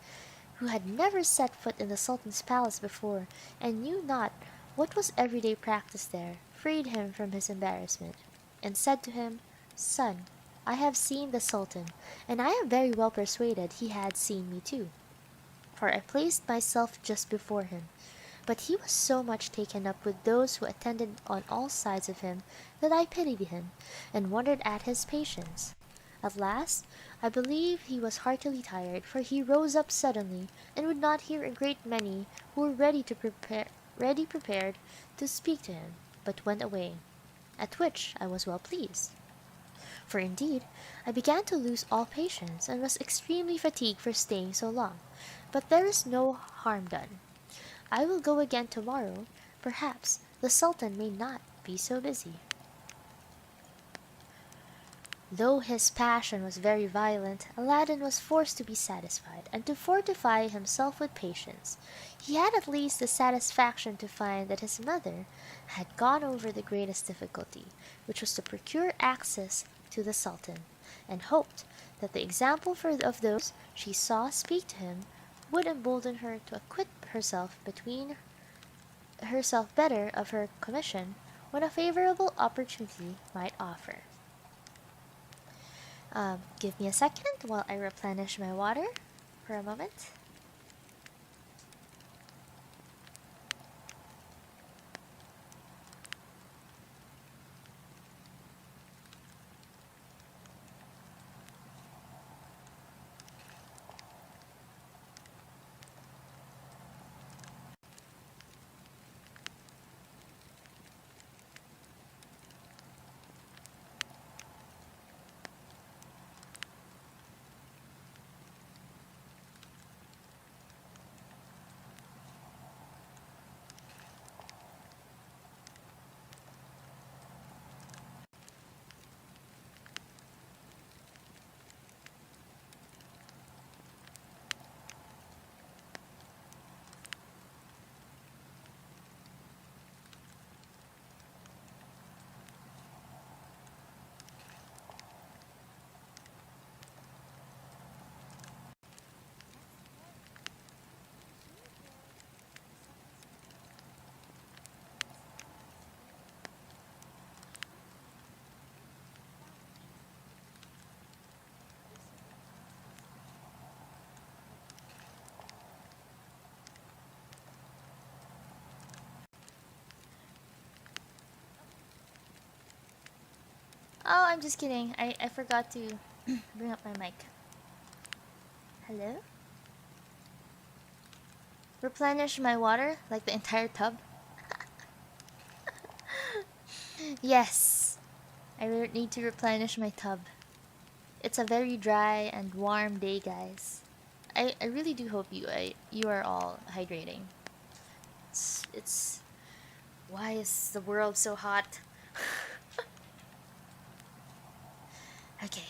who had never set foot in the Sultan's palace before, and knew not what was everyday practice there, freed him from his embarrassment, and said to him, "Son, I have seen the Sultan, and I am very well persuaded he had seen me too, for I placed myself just before him. But he was so much taken up with those who attended on all sides of him that I pitied him, and wondered at his patience. At last, I believe he was heartily tired, for he rose up suddenly, and would not hear a great many who were ready prepared to speak to him, but went away, at which I was well pleased. For indeed I began to lose all patience, and was extremely fatigued for staying so long. But there is no harm done. I will go again tomorrow. Perhaps the Sultan may not be so busy." Though his passion was very violent, Aladdin was forced to be satisfied, and to fortify himself with patience. He had at least the satisfaction to find that his mother had gone over the greatest difficulty, which was to procure access to the Sultan, and hoped that the example of those she saw speak to him would embolden her to acquit herself better of her commission when a favorable opportunity might offer. Give me a second while I replenish my water for a moment. Oh, I'm just kidding. I forgot to bring up my mic. Hello? Replenish my water, like the entire tub? Yes, I need to replenish my tub. It's a very dry and warm day, guys. I really do hope you are all hydrating. It's why is the world so hot? Okay,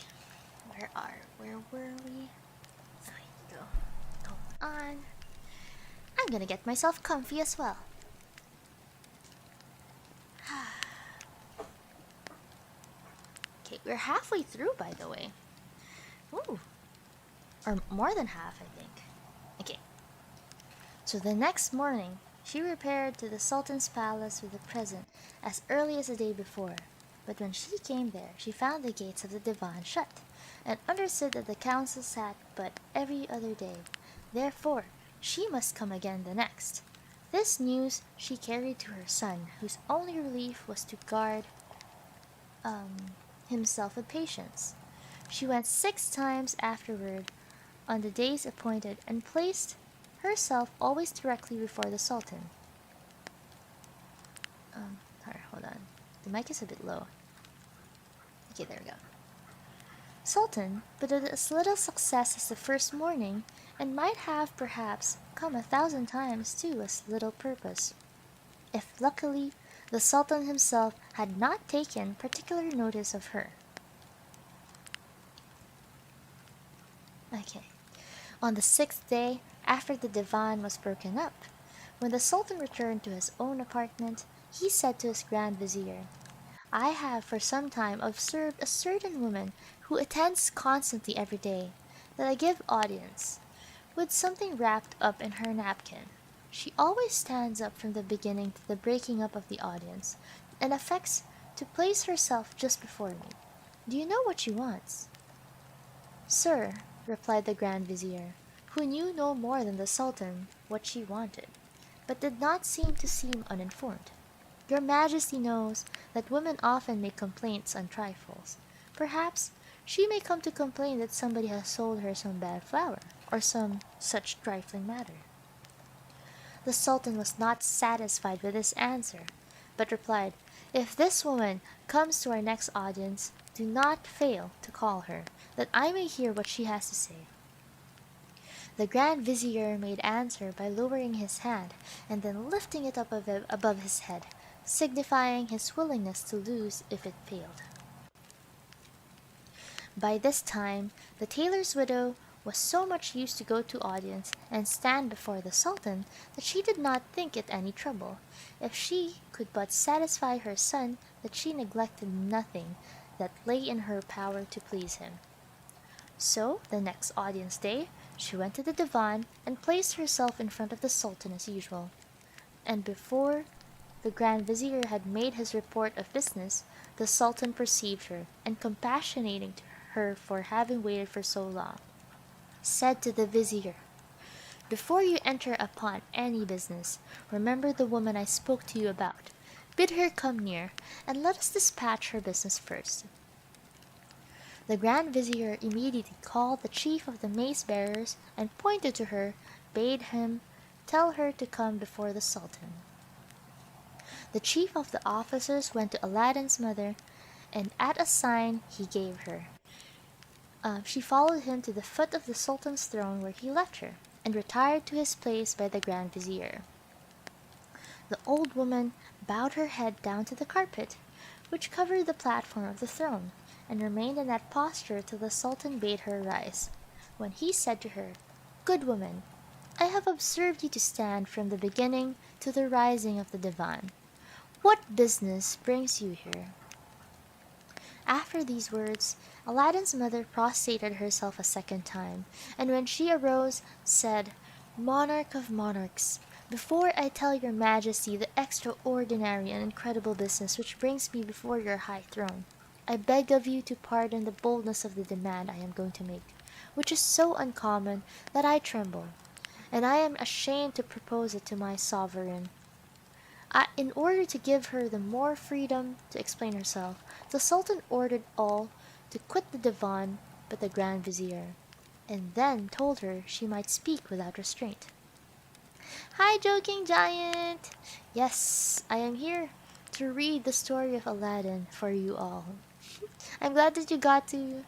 where were we? Oh, here you go. Hold on. I'm gonna get myself comfy as well. Okay, we're halfway through, by the way. Ooh, or more than half, I think. Okay, so the next morning, she repaired to the Sultan's palace with a present as early as the day before. But when she came there, she found the gates of the divan shut, and understood that the council sat but every other day. Therefore, she must come again the next. This news she carried to her son, whose only relief was to guard um, himself with patience. She went 6 times afterward on the days appointed and placed herself always directly before the Sultan. Sorry, hold on. The mic is a bit low. Okay, there we go. Sultan, but with as little success as the first morning, and might have perhaps come 1,000 times to as little purpose, if luckily the Sultan himself had not taken particular notice of her. Okay. On the 6th day, after the divan was broken up, when the Sultan returned to his own apartment, he said to his Grand Vizier, I have for some time observed a certain woman who attends constantly every day, that I give audience, with something wrapped up in her napkin. She always stands up from the beginning to the breaking up of the audience, and affects to place herself just before me. Do you know what she wants? Sir, replied the Grand Vizier, who knew no more than the Sultan what she wanted, but did not seem uninformed. Your Majesty knows that women often make complaints on trifles. Perhaps she may come to complain that somebody has sold her some bad flour, or some such trifling matter. The Sultan was not satisfied with this answer, but replied, If this woman comes to our next audience, do not fail to call her, that I may hear what she has to say. The Grand Vizier made answer by lowering his hand, and then lifting it up above his head, signifying his willingness to lose if it failed. By this time, the tailor's widow was so much used to go to audience and stand before the Sultan that she did not think it any trouble, if she could but satisfy her son that she neglected nothing that lay in her power to please him. So, the next audience day, she went to the divan and placed herself in front of the Sultan as usual. And before the Grand Vizier had made his report of business, the Sultan perceived her, and compassionating to her for having waited for so long, said to the Vizier, Before you enter upon any business, remember the woman I spoke to you about. Bid her come near, and let us dispatch her business first. The Grand Vizier immediately called the chief of the mace-bearers and pointed to her, bade him tell her to come before the Sultan. The chief of the officers went to Aladdin's mother, and at a sign he gave her, she followed him to the foot of the Sultan's throne where he left her, and retired to his place by the Grand Vizier. The old woman bowed her head down to the carpet, which covered the platform of the throne, and remained in that posture till the Sultan bade her rise, when he said to her, Good woman, I have observed you to stand from the beginning to the rising of the divan. What business brings you here? After these words, Aladdin's mother prostrated herself a second time, and when she arose, said, Monarch of monarchs, before I tell your Majesty the extraordinary and incredible business which brings me before your high throne, I beg of you to pardon the boldness of the demand I am going to make, which is so uncommon that I tremble, and I am ashamed to propose it to my sovereign. In order to give her the more freedom to explain herself, the Sultan ordered all to quit the divan but the Grand Vizier, and then told her she might speak without restraint. Hi, joking giant! Yes, I am here to read the story of Aladdin for you all. I'm glad that you got to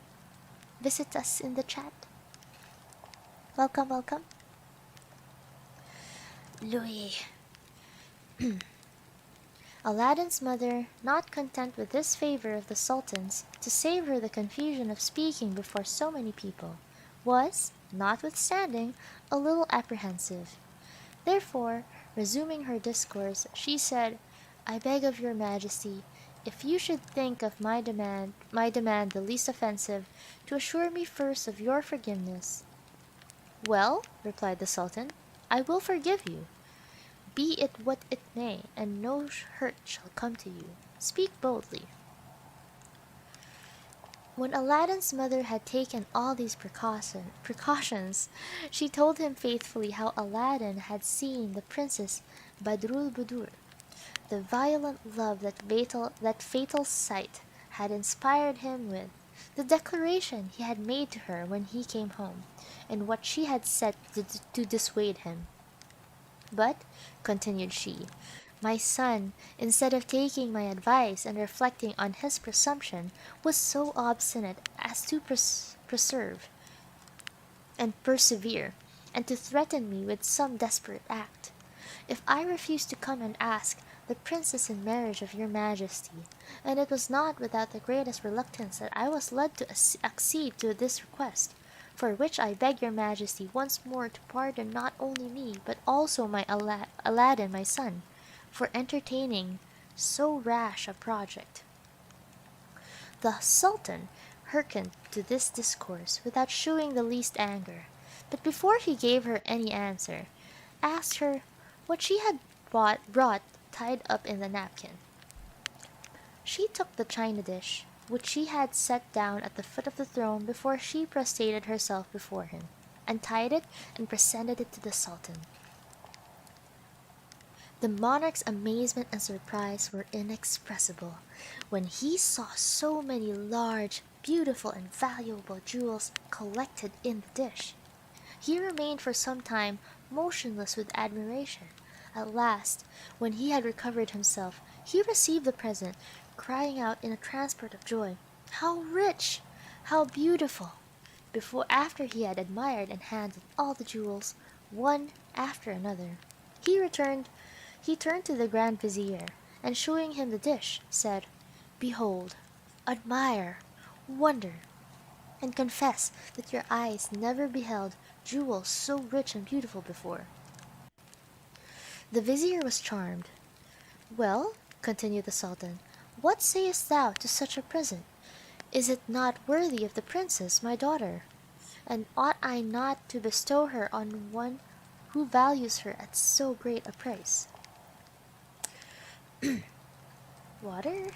visit us in the chat. Welcome, welcome. Louis. Aladdin's mother, not content with this favor of the Sultan's, to save her the confusion of speaking before so many people, was, notwithstanding, a little apprehensive. Therefore, resuming her discourse, she said, "I beg of your Majesty, if you should think of my demand the least offensive, to assure me first of your forgiveness." "Well," replied the Sultan, "I will forgive you, be it what it may, and no hurt shall come to you. Speak boldly." When Aladdin's mother had taken all these precautions, she told him faithfully how Aladdin had seen the Princess Badrul Budur. The violent love that fatal sight had inspired him with, the declaration he had made to her when he came home, and what she had said to dissuade him. "But," continued she, "my son, instead of taking my advice and reflecting on his presumption, was so obstinate as to preserve and persevere, and to threaten me with some desperate act. If I refused to come and ask the princess in marriage of your Majesty, and it was not without the greatest reluctance that I was led to accede to this request, for which I beg your Majesty once more to pardon not only me, but also my Aladdin my son, for entertaining so rash a project." The Sultan hearkened to this discourse without shewing the least anger, but before he gave her any answer, asked her what she had brought tied up in the napkin. She took the china dish, which she had set down at the foot of the throne before she prostrated herself before him, untied it and presented it to the Sultan. The monarch's amazement and surprise were inexpressible when he saw so many large, beautiful, and valuable jewels collected in the dish. He remained for some time motionless with admiration. At last, when he had recovered himself, he received the present, crying out in a transport of joy, "How rich! How beautiful!" After he had admired and handled all the jewels, one after another, he turned to the Grand Vizier, and showing him the dish, said, "Behold, admire, wonder, and confess that your eyes never beheld jewels so rich and beautiful before." The Vizier was charmed. "Well," continued the Sultan, "what sayest thou to such a present? Is it not worthy of the Princess, my daughter? And ought I not to bestow her on one who values her at so great a price?" Water?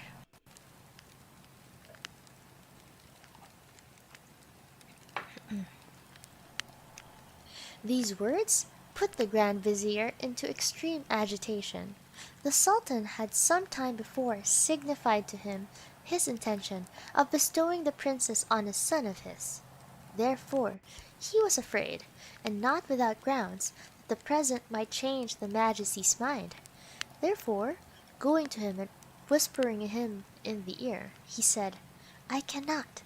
These words put the Grand Vizier into extreme agitation. The Sultan had some time before signified to him his intention of bestowing the princess on a son of his. Therefore he was afraid, and not without grounds, that the present might change the Majesty's mind. Therefore, going to him and whispering him in the ear, he said, "I cannot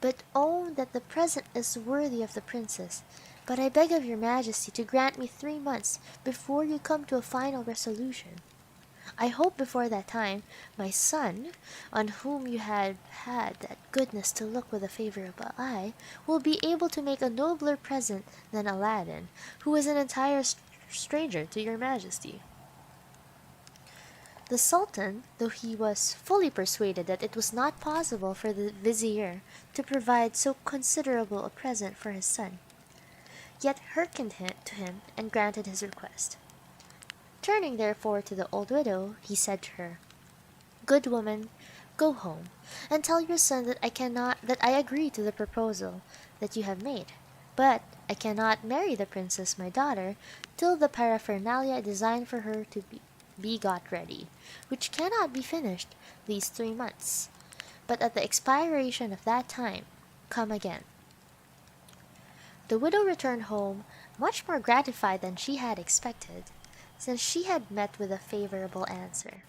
but own that the present is worthy of the princess, but I beg of your Majesty to grant me 3 months before you come to a final resolution. I hope before that time my son, on whom you have had that goodness to look with a favorable eye, will be able to make a nobler present than Aladdin, who is an entire stranger to your Majesty." The Sultan, though he was fully persuaded that it was not possible for the Vizier to provide so considerable a present for his son, yet hearkened to him and granted his request. Turning therefore to the old widow, he said to her, "Good woman, go home, and tell your son that I agree to the proposal that you have made, but I cannot marry the princess my daughter till the paraphernalia designed for her to be got ready, which cannot be finished these 3 months. But at the expiration of that time, come again." The widow returned home much more gratified than she had expected, since she had met with a favorable answer.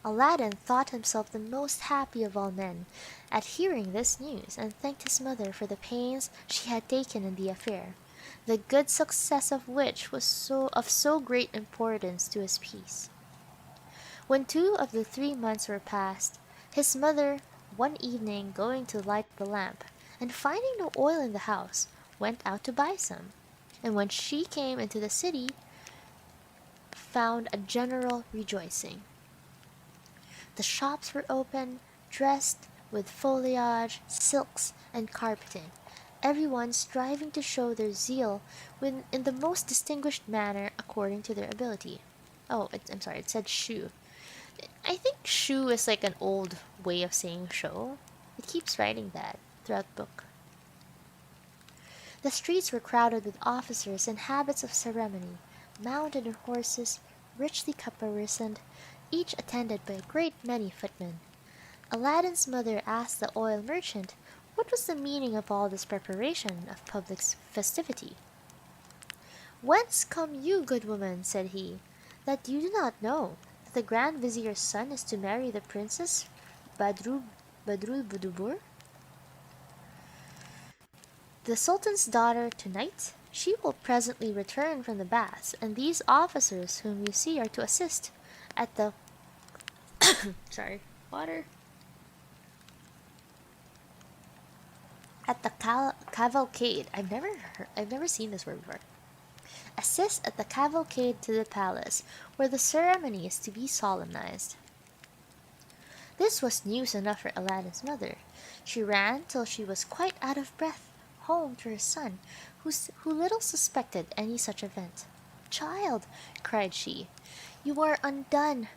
Aladdin thought himself the most happy of all men at hearing this news, and thanked his mother for the pains she had taken in the affair, the good success of which was so great importance to his peace. When 2 of the 3 months were past, his mother, one evening going to light the lamp, and finding no oil in the house, went out to buy some, and when she came into the city, found a general rejoicing. The shops were open, dressed with foliage, silks, and carpeting, everyone striving to show their zeal in the most distinguished manner according to their ability. Oh, I'm sorry, it said shoe. I think shoe is like an old way of saying show. It keeps writing that throughout the book. The streets were crowded with officers in habits of ceremony, mounted on horses, richly caparisoned, each attended by a great many footmen. Aladdin's mother asked the oil merchant what was the meaning of all this preparation of public festivity. "Whence come you, good woman," said he, "that you do not know that the Grand Vizier's son is to marry the Princess Badru Badrulbudubur, the Sultan's daughter, tonight? She will presently return from the baths, and these officers whom you see are to assist at the sorry, water at the cavalcade. I've never seen this word before. Assist at the cavalcade to the palace, where the ceremony is to be solemnized." This was news enough for Aladdin's mother. She ran till she was quite out of breath home to her son, who little suspected any such event. "Child," cried she, "you are undone.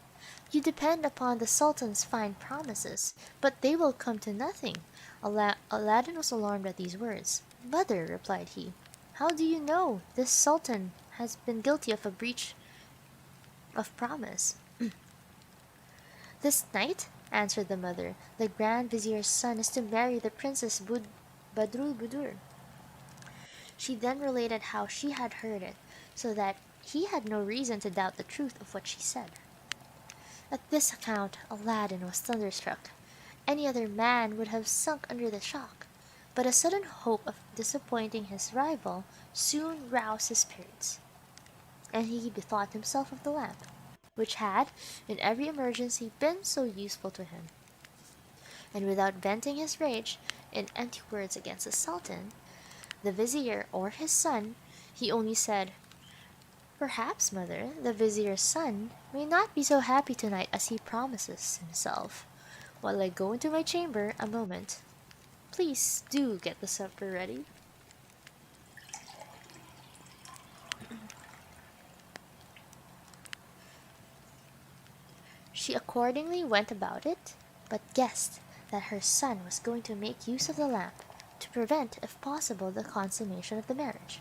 You depend upon the Sultan's fine promises, but they will come to nothing." Aladdin was alarmed at these words. "Mother," replied he, "how do you know this Sultan has been guilty of a breach of promise?" "This night," answered the mother, "the Grand Vizier's son is to marry the Princess Badrulbudur." She then related how she had heard it, so that he had no reason to doubt the truth of what she said. At this account Aladdin was thunderstruck. Any other man would have sunk under the shock, but a sudden hope of disappointing his rival soon roused his spirits, and he bethought himself of the lamp, which had, in every emergency, been so useful to him. And without venting his rage in empty words against the Sultan, the Vizier, or his son, he only said, "Perhaps, mother, the Vizier's son may not be so happy tonight as he promises himself. While I go into my chamber a moment, please do get the supper ready." She accordingly went about it, but guessed that her son was going to make use of the lamp to prevent, if possible, the consummation of the marriage.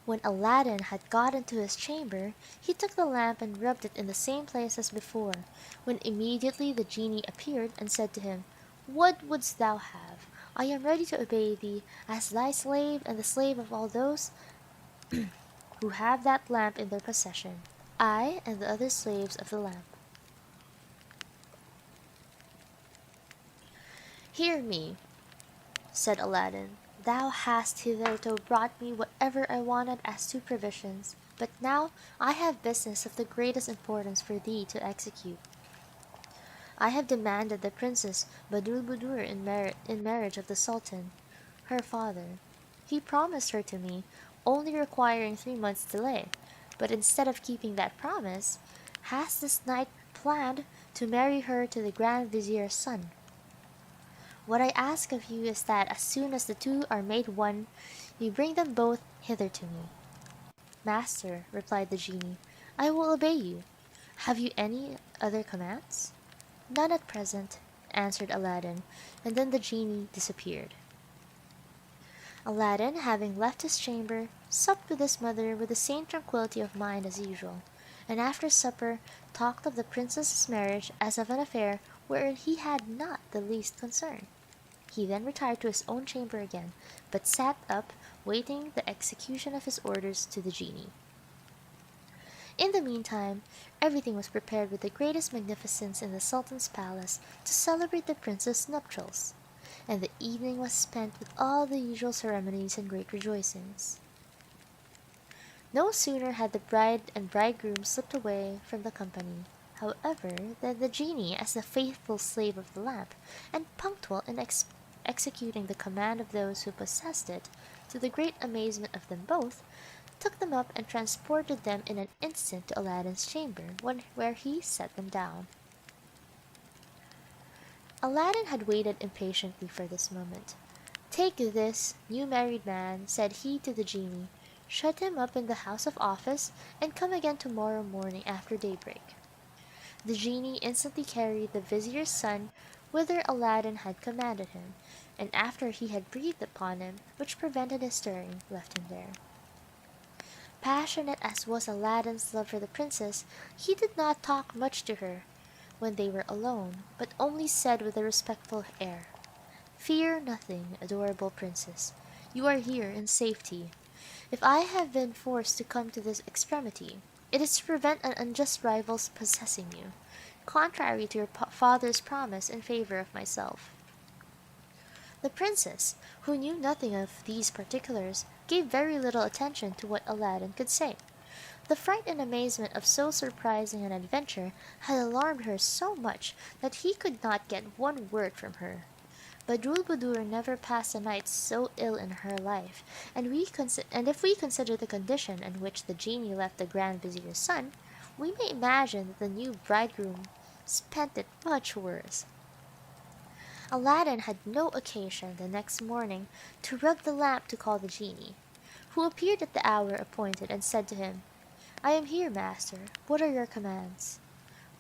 When Aladdin had got into his chamber, he took the lamp and rubbed it in the same place as before, when immediately the genie appeared and said to him, "What wouldst thou have? I am ready to obey thee, as thy slave and the slave of all those who have that lamp in their possession, I and the other slaves of the lamp." "Hear me," said Aladdin. "Thou hast hitherto brought me whatever I wanted as to provisions, but now I have business of the greatest importance for thee to execute. I have demanded the Princess Badrulbudur in marriage of the Sultan, her father. He promised her to me, only requiring 3 months' delay, but instead of keeping that promise, has this night planned to marry her to the Grand Vizier's son. What I ask of you is that as soon as the two are made one, you bring them both hither to me." "Master," replied the genie, "I will obey you. Have you any other commands?" "None at present," answered Aladdin, and then the genie disappeared. Aladdin, having left his chamber, supped with his mother with the same tranquillity of mind as usual, and after supper talked of the princess's marriage as of an affair wherein he had not the least concern. He then retired to his own chamber again, but sat up waiting the execution of his orders to the genie. In the meantime, everything was prepared with the greatest magnificence in the Sultan's palace to celebrate the prince's nuptials. and the evening was spent with all the usual ceremonies and great rejoicings. No sooner had the bride and bridegroom slipped away from the company, however, than the genie, as the faithful slave of the lamp, and punctual in executing the command of those who possessed it, to the great amazement of them both, took them up and transported them in an instant to Aladdin's chamber, where he set them down. Aladdin had waited impatiently for this moment. "Take this, new married man," said he to the genie, "shut him up in the house of office, and come again tomorrow morning after daybreak." The genie instantly carried the vizier's son whither Aladdin had commanded him, and after he had breathed upon him, which prevented his stirring, left him there. Passionate as was Aladdin's love for the princess, he did not talk much to her when they were alone, but only said with a respectful air, "Fear nothing, adorable princess. You are here in safety. If I have been forced to come to this extremity, it is to prevent an unjust rival's possessing you, contrary to your father's promise in favor of myself." The princess, who knew nothing of these particulars, gave very little attention to what Aladdin could say. The fright and amazement of so surprising an adventure had alarmed her so much that he could not get one word from her. Badroulbadour never passed a night so ill in her life, and if we consider the condition in which the genie left the Grand Vizier's son, we may imagine that the new bridegroom spent it much worse. Aladdin had no occasion the next morning to rub the lamp to call the genie, who appeared at the hour appointed and said to him, "I am here, master. What are your commands?"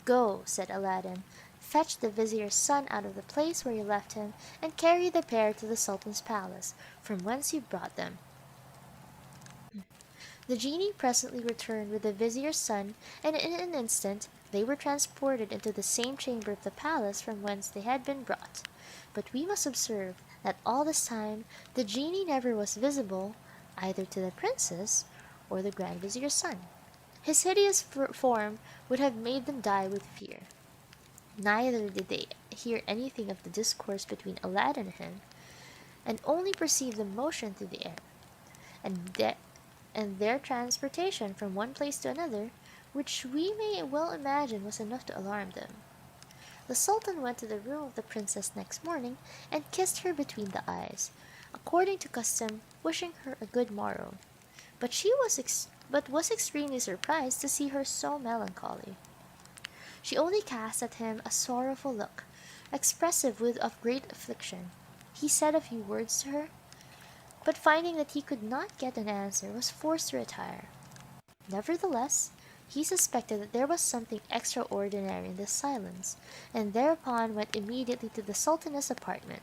"Go," said Aladdin, "fetch the vizier's son out of the place where you left him, and carry the pair to the sultan's palace, from whence you brought them." The genie presently returned with the vizier's son, and in an instant they were transported into the same chamber of the palace from whence they had been brought. But we must observe that all this time the genie never was visible either to the princess or the Grand Vizier's son. His hideous form would have made them die with fear. Neither did they hear anything of the discourse between Aladdin and him, and only perceived the motion through the air, and their transportation from one place to another, which we may well imagine was enough to alarm them. The Sultan went to the room of the princess next morning, and kissed her between the eyes, according to custom, wishing her a good morrow. But was extremely surprised to see her so melancholy. She only cast at him a sorrowful look, expressive of great affliction. He said a few words to her, but finding that he could not get an answer, was forced to retire. Nevertheless, he suspected that there was something extraordinary in this silence, and thereupon went immediately to the Sultaness' apartment,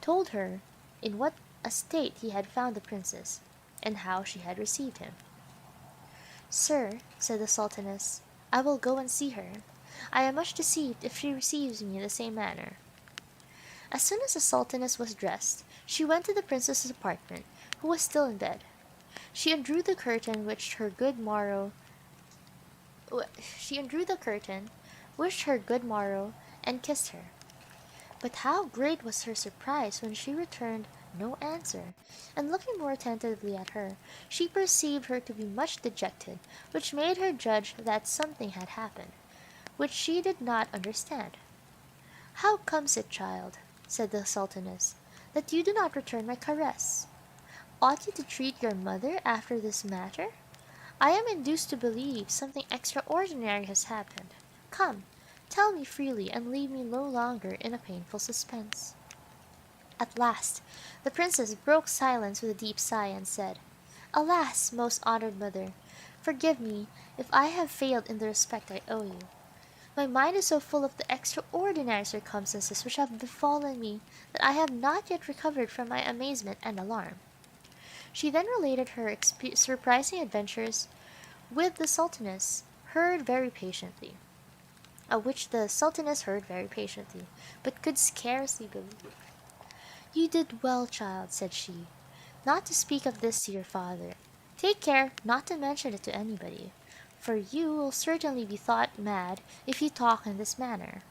told her in what a state he had found the princess, and how she had received him. "Sir," said the Sultaness, "I will go and see her. I am much deceived if she receives me in the same manner." As soon as the Sultaness was dressed, she went to the princess's apartment, who was still in bed. She undrew the curtain, wished her good morrow, and kissed her. But how great was her surprise when she returned no answer, and looking more attentively at her, she perceived her to be much dejected, which made her judge that something had happened, which she did not understand. "How comes it, child," said the Sultaness, "that you do not return my caress? Ought you to treat your mother after this matter? I am induced to believe something extraordinary has happened. Come, tell me freely, and leave me no longer in a painful suspense." At last the princess broke silence with a deep sigh, and said, "Alas, most honored mother, forgive me if I have failed in the respect I owe you. My mind is so full of the extraordinary circumstances which have befallen me that I have not yet recovered from my amazement and alarm." She then related her surprising adventures with the Sultaness, which the Sultaness heard very patiently, but could scarcely believe. "You did well, child," said she, "not to speak of this to your father. Take care not to mention it to anybody, for you will certainly be thought mad if you talk in this manner."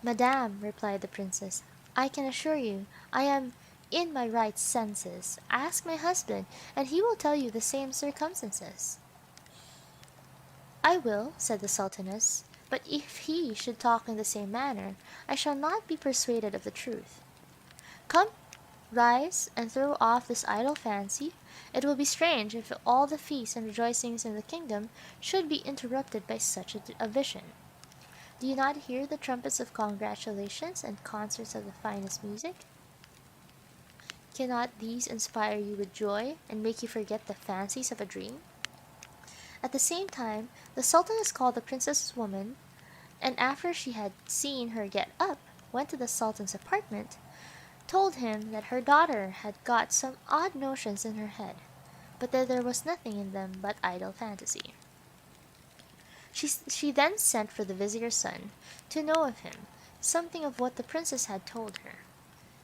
"Madame," replied the princess, I can assure you I am in my right senses. Ask my husband, and he will tell you the same circumstances." "I will," said the Sultaness, "but if he should talk in the same manner, I shall not be persuaded of the truth. Come, rise, and throw off this idle fancy. It will be strange if all the feasts and rejoicings in the kingdom should be interrupted by such a vision. Do you not hear the trumpets of congratulations and concerts of the finest music? Cannot these inspire you with joy and make you forget the fancies of a dream?" At the same time, the Sultaness called the princess's woman, and after she had seen her get up, went to the Sultan's apartment, told him that her daughter had got some odd notions in her head, but that there was nothing in them but idle fantasy. She then sent for the vizier's son to know of him something of what the princess had told her.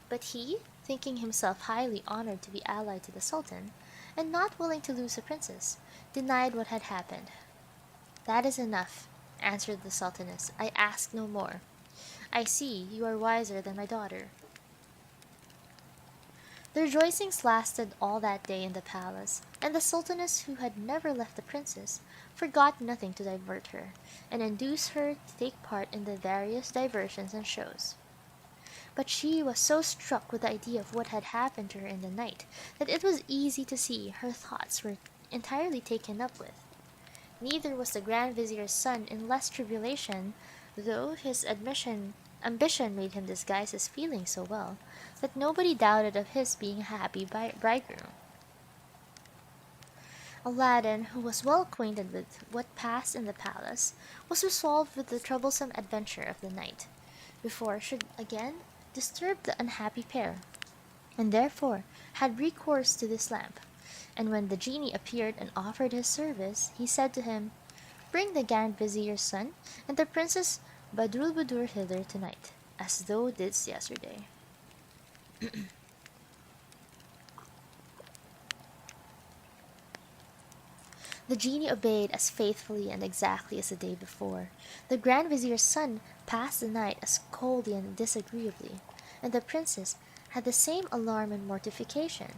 But he, thinking himself highly honored to be allied to the Sultan, and not willing to lose the princess, denied what had happened. "That is enough," answered the Sultaness. "I ask no more. I see you are wiser than my daughter." The rejoicings lasted all that day in the palace, and the Sultaness, who had never left the princess, forgot nothing to divert her, and induce her to take part in the various diversions and shows. But she was so struck with the idea of what had happened to her in the night that it was easy to see her thoughts were entirely taken up with. Neither was the Grand Vizier's son in less tribulation, though his ambition made him disguise his feelings so well that nobody doubted of his being a happy bridegroom. Aladdin, who was well acquainted with what passed in the palace, was resolved with the troublesome adventure of the night, before it should again disturb the unhappy pair, and therefore had recourse to this lamp. And when the genie appeared and offered his service, he said to him, "Bring the Grand Vizier's son and the Princess Badrulbudur hither tonight, as thou didst yesterday." The genie obeyed as faithfully and exactly as the day before. The Grand Vizier's son passed the night as coldly and disagreeably, and the princess had the same alarm and mortification.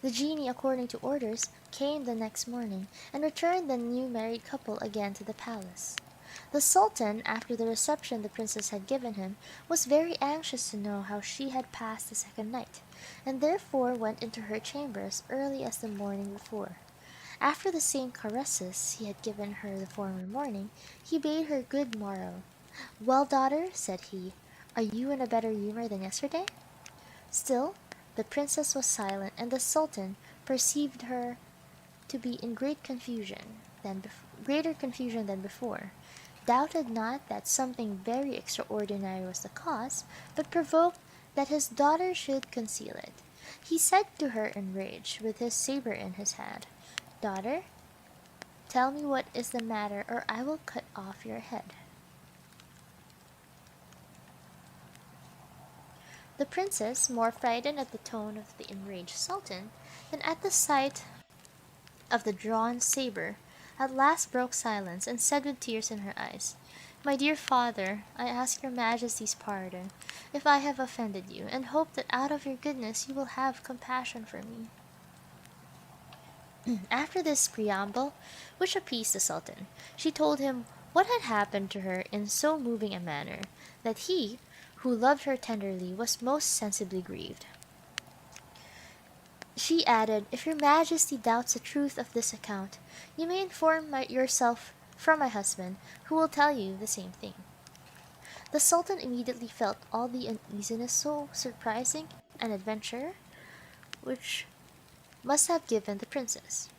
The genie, according to orders, came the next morning, and returned the new married couple again to the palace. The Sultan, after the reception the princess had given him, was very anxious to know how she had passed the second night, and therefore went into her chamber as early as the morning before. After the same caresses he had given her the former morning, he bade her good morrow. "Well, daughter," said he, "are you in a better humor than yesterday?" Still the princess was silent, and the Sultan perceived her to be in greater confusion than before, doubted not that something very extraordinary was the cause, but provoked that his daughter should conceal it. He said to her enraged, with his saber in his hand, "Daughter, tell me what is the matter, or I will cut off your head." The princess, more frightened at the tone of the enraged Sultan than at the sight of the drawn saber, at last broke silence, and said with tears in her eyes, "My dear father, I ask your majesty's pardon if I have offended you, and hope that out of your goodness you will have compassion for me." After this preamble, which appeased the Sultan, she told him what had happened to her in so moving a manner, that he, who loved her tenderly, was most sensibly grieved. She added, "If your majesty doubts the truth of this account, you may inform yourself from my husband, who will tell you the same thing." The Sultan immediately felt all the uneasiness so surprising an adventure, which must have given the princess.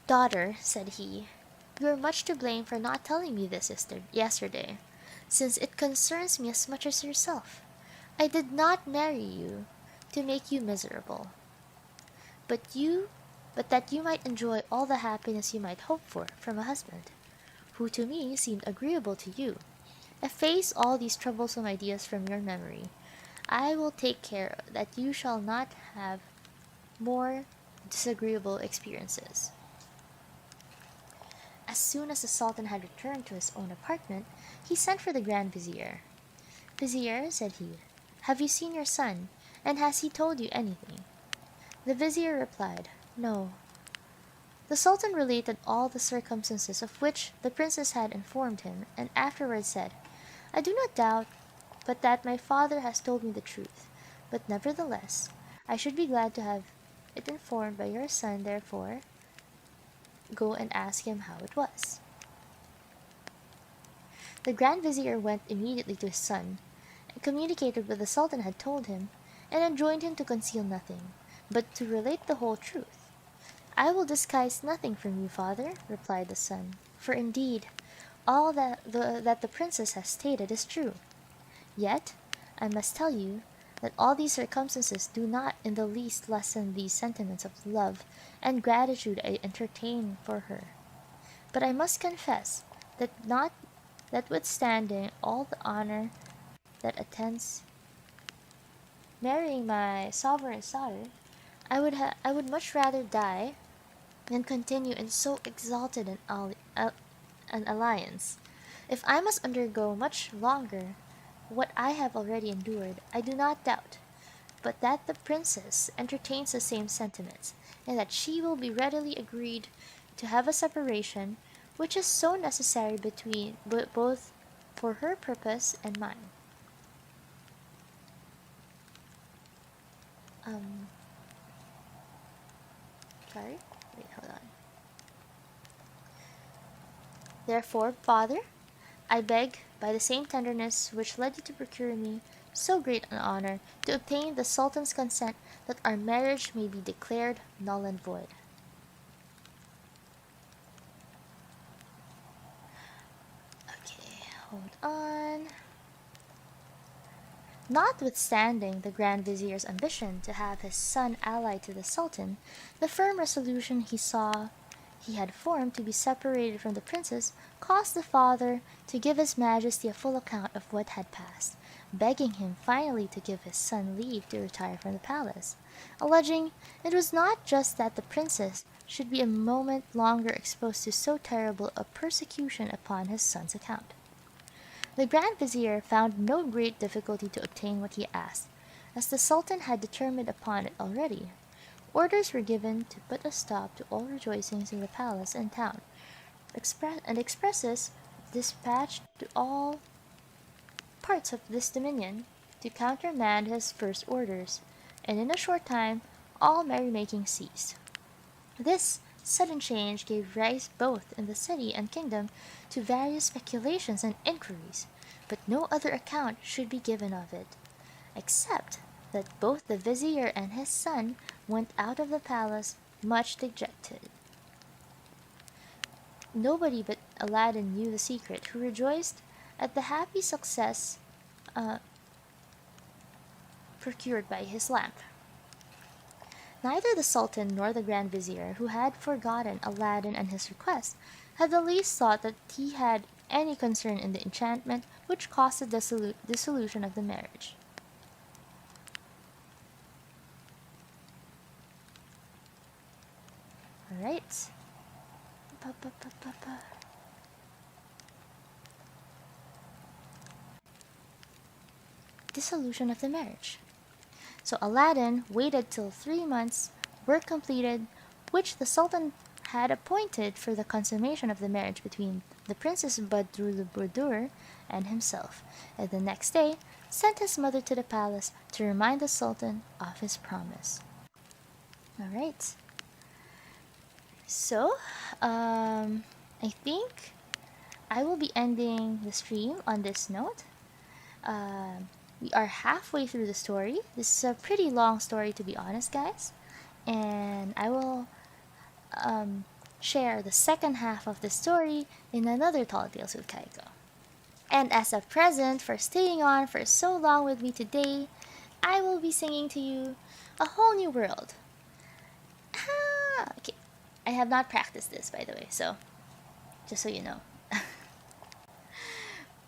"Daughter," said he, "you are much to blame for not telling me this yesterday, since it concerns me as much as yourself. I did not marry you to make you miserable, but that you might enjoy all the happiness you might hope for from a husband, who to me seemed agreeable to you. Efface all these troublesome ideas from your memory. I will take care that you shall not have more disagreeable experiences." As soon as the Sultan had returned to his own apartment, he sent for the Grand Vizier. "Vizier," said he, Have you seen your son, and has he told you anything?" The vizier replied, "No." The sultan related all the circumstances of which the princess had informed him, and afterwards said, "I do not doubt but that my father has told me the truth, but nevertheless I should be glad to have it informed by your son, therefore go and ask him how it was." The Grand Vizier went immediately to his son, and communicated what the Sultan had told him, and enjoined him to conceal nothing, but to relate the whole truth. "I will disguise nothing from you, father," replied the son, "for indeed all that the princess has stated is true. Yet I must tell you that all these circumstances do not in the least lessen these sentiments of love and gratitude I entertain for her. But I must confess that notwithstanding all the honor that attends marrying my sovereign's daughter, I would much rather die than continue in so exalted an alliance. If I must undergo much longer what I have already endured, I do not doubt but that the princess entertains the same sentiments, and that she will be readily agreed to have a separation which is so necessary between both for her purpose and mine." Um, sorry? Wait, hold on. "Therefore, father, I beg, by the same tenderness which led you to procure me so great an honor, to obtain the Sultan's consent that our marriage may be declared null and void." Okay, hold on. Notwithstanding the Grand Vizier's ambition to have his son allied to the Sultan, the firm resolution he saw he had formed to be separated from the princess caused the father to give his majesty a full account of what had passed, begging him finally to give his son leave to retire from the palace, alleging it was not just that the princess should be a moment longer exposed to so terrible a persecution upon his son's account. The Grand Vizier found no great difficulty to obtain what he asked, as the Sultan had determined upon it already. Orders were given to put a stop to all rejoicings in the palace and town, and expresses dispatched to all parts of this dominion to countermand his first orders, and in a short time all merrymaking ceased. This sudden change gave rise both in the city and kingdom to various speculations and inquiries, but no other account should be given of it, except that both the vizier and his son went out of the palace much dejected. Nobody but Aladdin knew the secret, who rejoiced at the happy success uh, procured by his lamp. Neither the Sultan nor the Grand Vizier, who had forgotten Aladdin and his request, had the least thought that he had any concern in the enchantment which caused the dissolution of the marriage. Alright. Dissolution of the marriage. So Aladdin waited till 3 months were completed, which the Sultan had appointed for the consummation of the marriage between the Princess Badrulbudur and himself, and the next day sent his mother to the palace to remind the Sultan of his promise. Alright. So, I think I will be ending the stream on this note. We are halfway through the story. This is a pretty long story, to be honest, guys. And I will share the second half of the story in another Tall Tales with Kaiko. And as a present for staying on for so long with me today, I will be singing to you A Whole New World. Okay, I have not practiced this, by the way, so just so you know.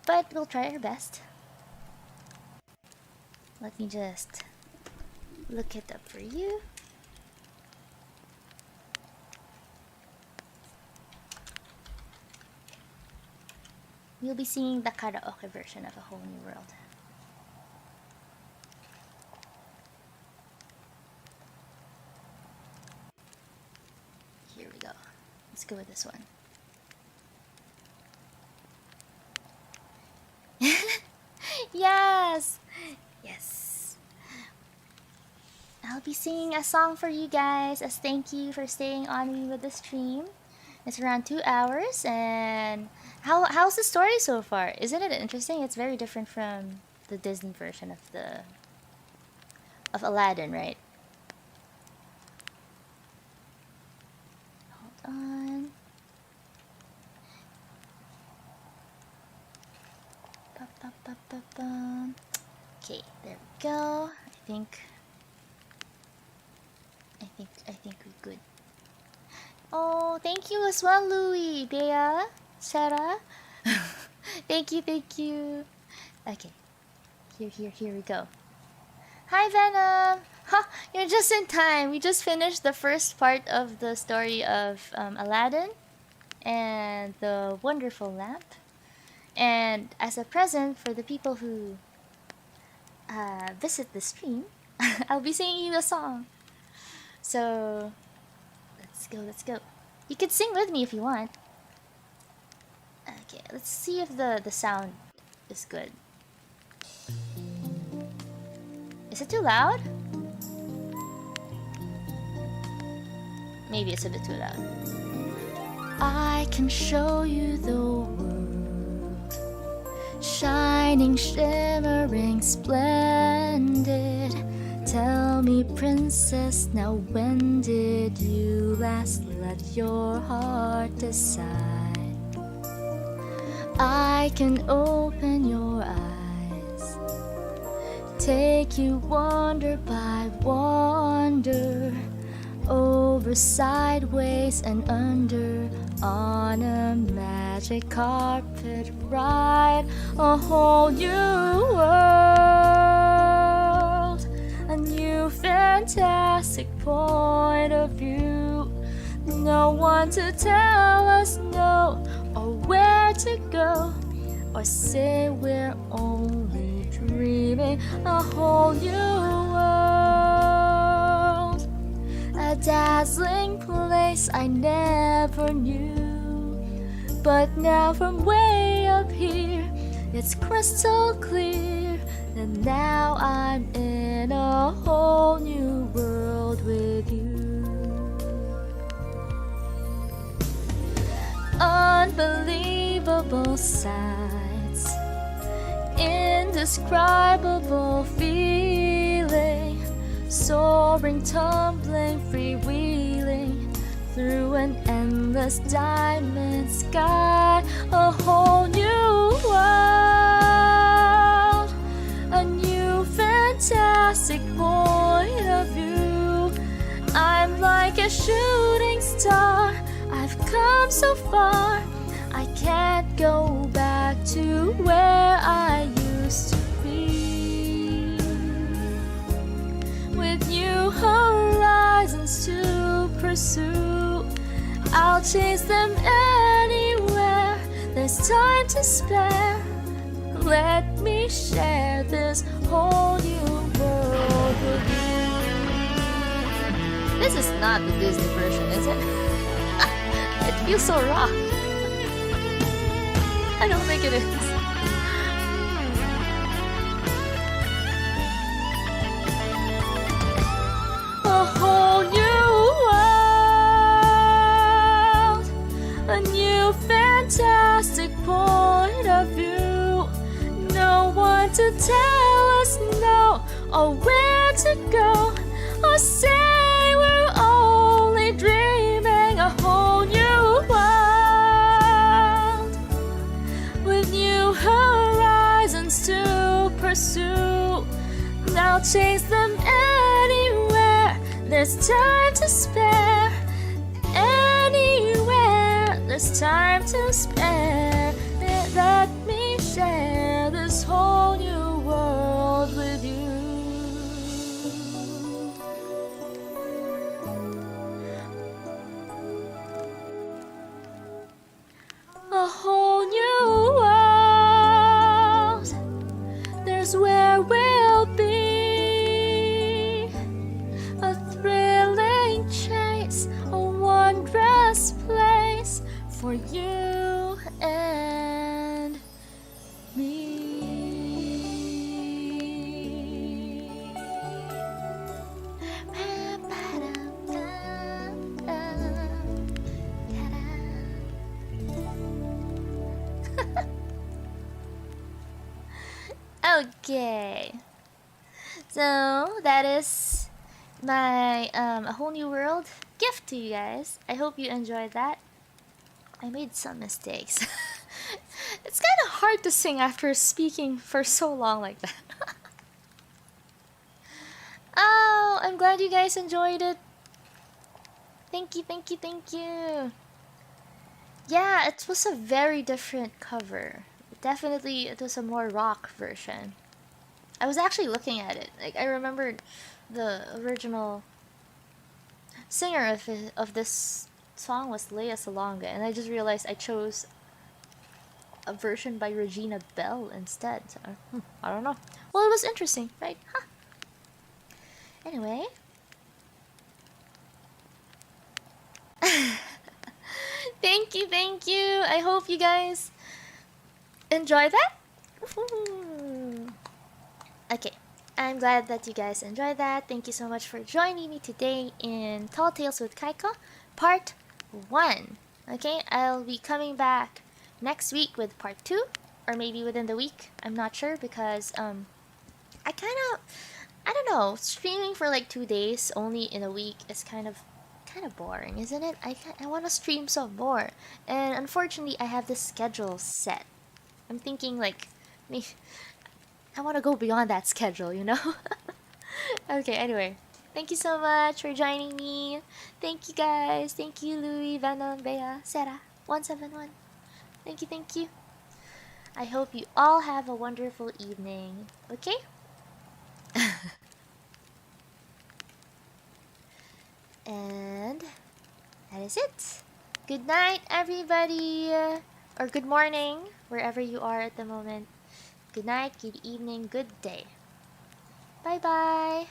But we'll try our best. Let me just look it up for you. We'll be singing the karaoke version of A Whole New World. here we go. Let's go with this one. Yes! Yes! I'll be singing a song for you guys as thank you for staying on me with the stream. It's around 2 hours, and how's the story so far? Isn't it interesting? It's very different from the Disney version of Aladdin, right? Hold on. Okay, there we go. I think we're good. Oh, thank you as well, Louis, Bea, Sarah. Thank you. Okay, here we go. Hi, Venom. Ha, you're just in time. We just finished the first part of the story of Aladdin and the wonderful lamp. And as a present for the people who visit the stream, I'll be singing you a song. So let's go. You can sing with me if you want. Okay, let's see if the sound is good. Is it too loud? Maybe it's a bit too loud. I can show you the world, shining, shimmering, splendid. Tell me, princess, now when did you last let your heart decide? I can open your eyes, take you wonder by wonder, over, sideways, and under, on a magic carpet ride, a whole new world, a new fantastic point of view. No one to tell us no, or where to go, or say we're only dreaming. A whole new world, a dazzling place I never knew. But now from way up here, it's crystal clear, and now I'm in a whole new world with you. Unbelievable sights, indescribable feeling, soaring, tumbling, freewheeling through an endless diamond sky. A whole new world, a new fantastic point of view. I'm like a shooting star, I've come so far, I can't go back to where I used to be. With new horizons to pursue, I'll chase them anywhere, there's time to spare. Let me share this whole new world with you. This is not the Disney version, is it? It feels so raw. I don't think it is. A whole new world, a new fantastic point of view. No one to tell us no, or where to go, or say we're only dreaming. A whole new world, with new horizons to pursue. Now chase them anywhere, there's time to spare. Anywhere, there's time to spare. Let me share this whole new world with you. A whole new world, there's where we'll be. A thrilling chase, a wondrous Okay. So that is my A Whole New World gift to you guys. I hope you enjoyed that. I made some mistakes. It's kind of hard to sing after speaking for so long like that. Oh, I'm glad you guys enjoyed it. Thank you, thank you, thank you. Yeah, it was a very different cover. Definitely, it was a more rock version. I was actually looking at it. Like, I remembered the original singer of this song was Lea Salonga, and I just realized I chose a version by Regina Bell instead. So, I don't know. Well, it was interesting, right? Huh. Anyway. Thank you, thank you. I hope you guys enjoy that. Okay, I'm glad that you guys enjoyed that. Thank you so much for joining me today in Tall Tales with Kaiko, Part 1. Okay, I'll be coming back next week with Part 2, or maybe within the week. I'm not sure because, I don't know, streaming for like 2 days only in a week is kind of boring, isn't it? I want to stream some more, and unfortunately, I have this schedule set. I'm thinking like, me, I want to go beyond that schedule, you know? Okay, anyway. Thank you so much for joining me. Thank you guys. Thank you, Louis, Venom, Bea, Sarah, 171. Thank you, thank you. I hope you all have a wonderful evening. Okay? And that is it. Good night, everybody. Or good morning, wherever you are at the moment. Good night, good evening, good day. Bye bye.